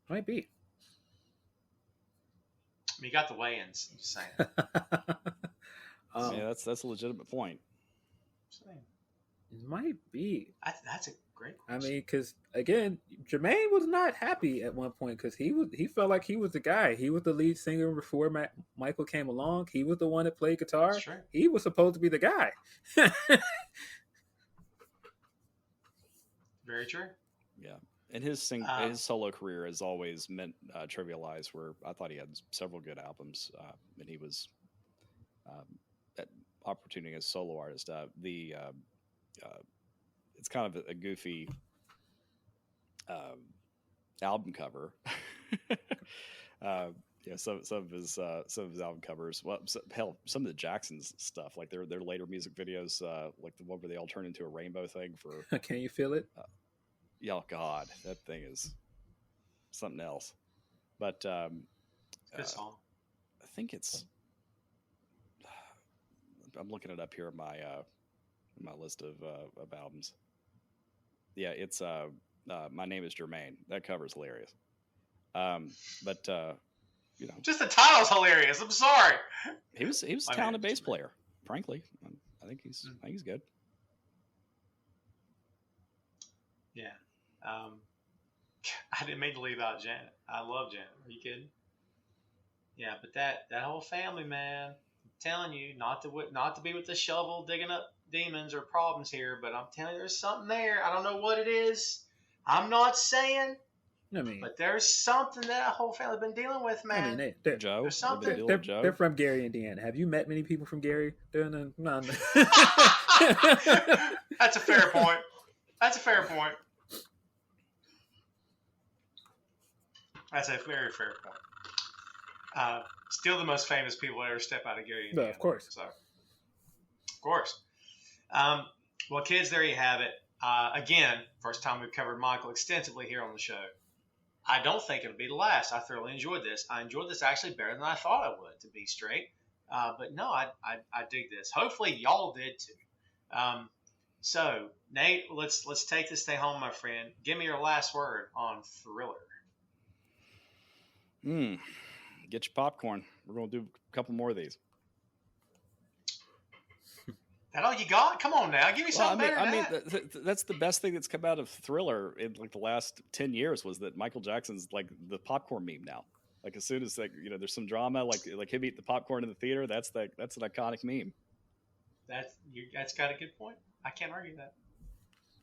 Might be. I mean, you got the weigh-ins. I'm just saying. Yeah, that's a legitimate point. It might be. That's a great I question. mean, because again, Jermaine was not happy at one point because he felt like he was the guy. He was the lead singer before Michael came along. He was the one that played guitar. That's true. He was supposed to be the guy. Very true. Yeah. And his solo career has always meant trivialized, where I thought he had several good albums, and he was at opportunity as a solo artist. It's kind of a goofy album cover. Some of his album covers. Well, some of the Jacksons stuff, like their later music videos, like the one where they all turn into a rainbow thing for. Can you feel it? Yeah, God, that thing is something else. But Good song. I think it's. I'm looking it up here in my list of albums. Yeah, it's My Name Is Jermaine. That cover's hilarious. But just the title's hilarious. I'm sorry. He was a talented bass player. Frankly, I think he's good. Yeah. I didn't mean to leave out Janet. I love Janet. Are you kidding? Yeah, but that whole family, man. I'm telling you, not to be with the shovel digging up demons or problems here, but I'm telling you, there's something there. I don't know what it is. I'm not saying. I mean, but there's something that whole family been dealing with, man. I mean, Joe, there's something. They're from Gary, Indiana. Have you met many people from Gary? That's a fair point. That's a very fair point. Still the most famous people to ever step out of Gary, Indiana. Of course. So, of course. Well, kids, there you have it. Again, first time we've covered Michael extensively here on the show. I don't think it'll be the last. I thoroughly enjoyed this. I enjoyed this actually better than I thought I would, to be straight. But no, I dig this. Hopefully y'all did too. So, Nate, let's take this thing home, my friend. Give me your last word on Thriller. Get your popcorn. We're going to do a couple more of these. That all you got? Come on now, give me something better than that. That's the best thing that's come out of Thriller in like the last 10 years was that Michael Jackson's like the popcorn meme now. Like as soon as there's some drama, like him eating the popcorn in the theater, that's an iconic meme. That's got a good point. I can't argue that.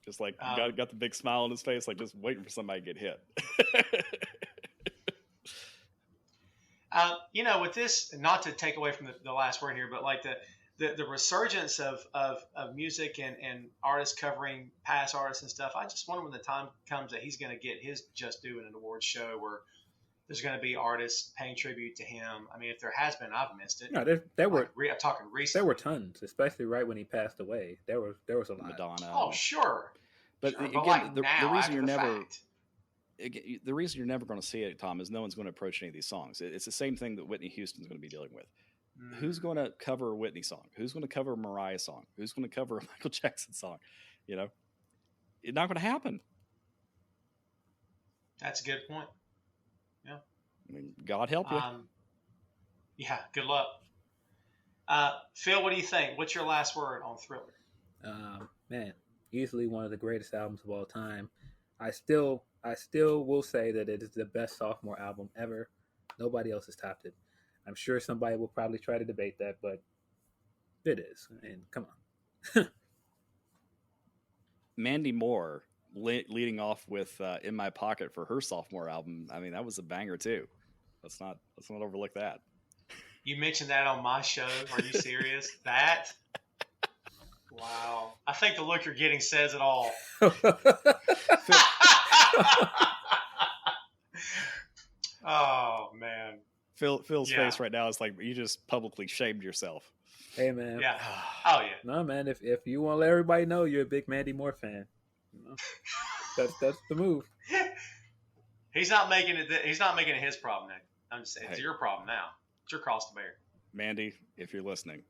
Just like got the big smile on his face, like just waiting for somebody to get hit. With this, not to take away from the last word here, but like the resurgence of music and artists covering past artists and stuff, I just wonder when the time comes that he's going to get his just due in an awards show where there's going to be artists paying tribute to him. I mean, if there has been, I've missed it. No, there were. I'm talking recently. There were tons, especially right when he passed away. There was a lot. Madonna. Oh, sure. But sure. again, But the now, reason you're never. Fact. The reason you're never going to see it, Tom, is no one's going to approach any of these songs. It's the same thing that Whitney Houston's going to be dealing with. Who's going to cover a Whitney song? Who's going to cover a Mariah song? Who's going to cover a Michael Jackson song? It's not going to happen. That's a good point. Yeah. I mean, God help you. Yeah, good luck. Phil, what do you think? What's your last word on Thriller? Man, easily one of the greatest albums of all time. I still will say that it is the best sophomore album ever. Nobody else has topped it. I'm sure somebody will probably try to debate that, but it is. And come on. Mandy Moore leading off with "In My Pocket" for her sophomore album. I mean, that was a banger too. Let's not overlook that. You mentioned that on my show. Are you serious? That? Wow. I think the look you're getting says it all. Oh man. Phil's face right now is like you just publicly shamed yourself. Hey, man. Yeah. Oh yeah. No, man. If you want to let everybody know you're a big Mandy Moore fan, you know, that's the move. He's not making it. He's not making it his problem, Nick. I'm just saying, it's Hey. your problem now. It's your cross to bear. Mandy, if you're listening,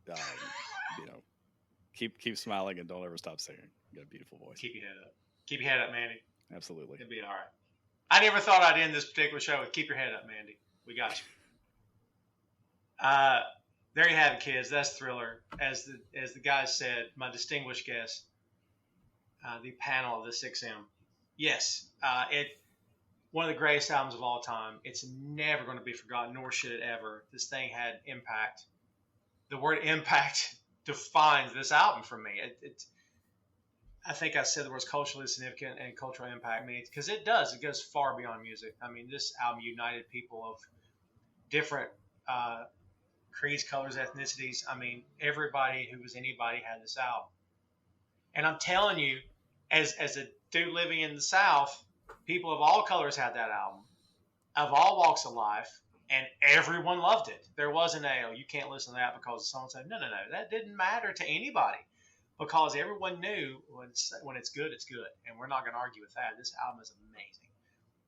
you know, keep smiling and don't ever stop singing. You got a beautiful voice. Keep your head up. Keep your head up, Mandy. Absolutely. It'll be all right. I never thought I'd end this particular show with "Keep your head up, Mandy." We got you. There you have it, kids. That's Thriller. As the guys said, my distinguished guest, the panel of the 6M. Yes, one of the greatest albums of all time. It's never going to be forgotten, nor should it ever. This thing had impact. The word impact defines this album for me. I think I said the words culturally significant and cultural impact means, because it does. It goes far beyond music. I mean, this album united people of different creeds, colors, ethnicities. I mean, everybody who was anybody had this album. And I'm telling you, as a dude living in the South, people of all colors had that album, of all walks of life, and everyone loved it. There wasn't you can't listen to that because someone said, no. That didn't matter to anybody, because everyone knew when it's good, it's good. And we're not going to argue with that. This album is amazing.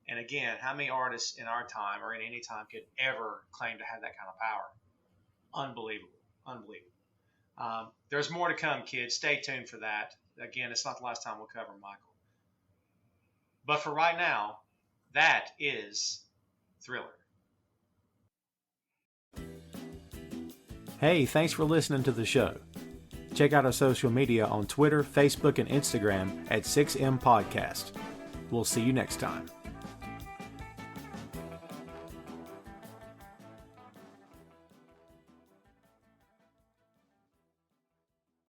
And again, how many artists in our time or in any time could ever claim to have that kind of power? Unbelievable. There's more to come, kids. Stay tuned for that. Again, it's not the last time we'll cover Michael. But for right now, that is Thriller. Hey, thanks for listening to the show. Check out our social media on Twitter, Facebook, and Instagram at 6M Podcast. We'll see you next time.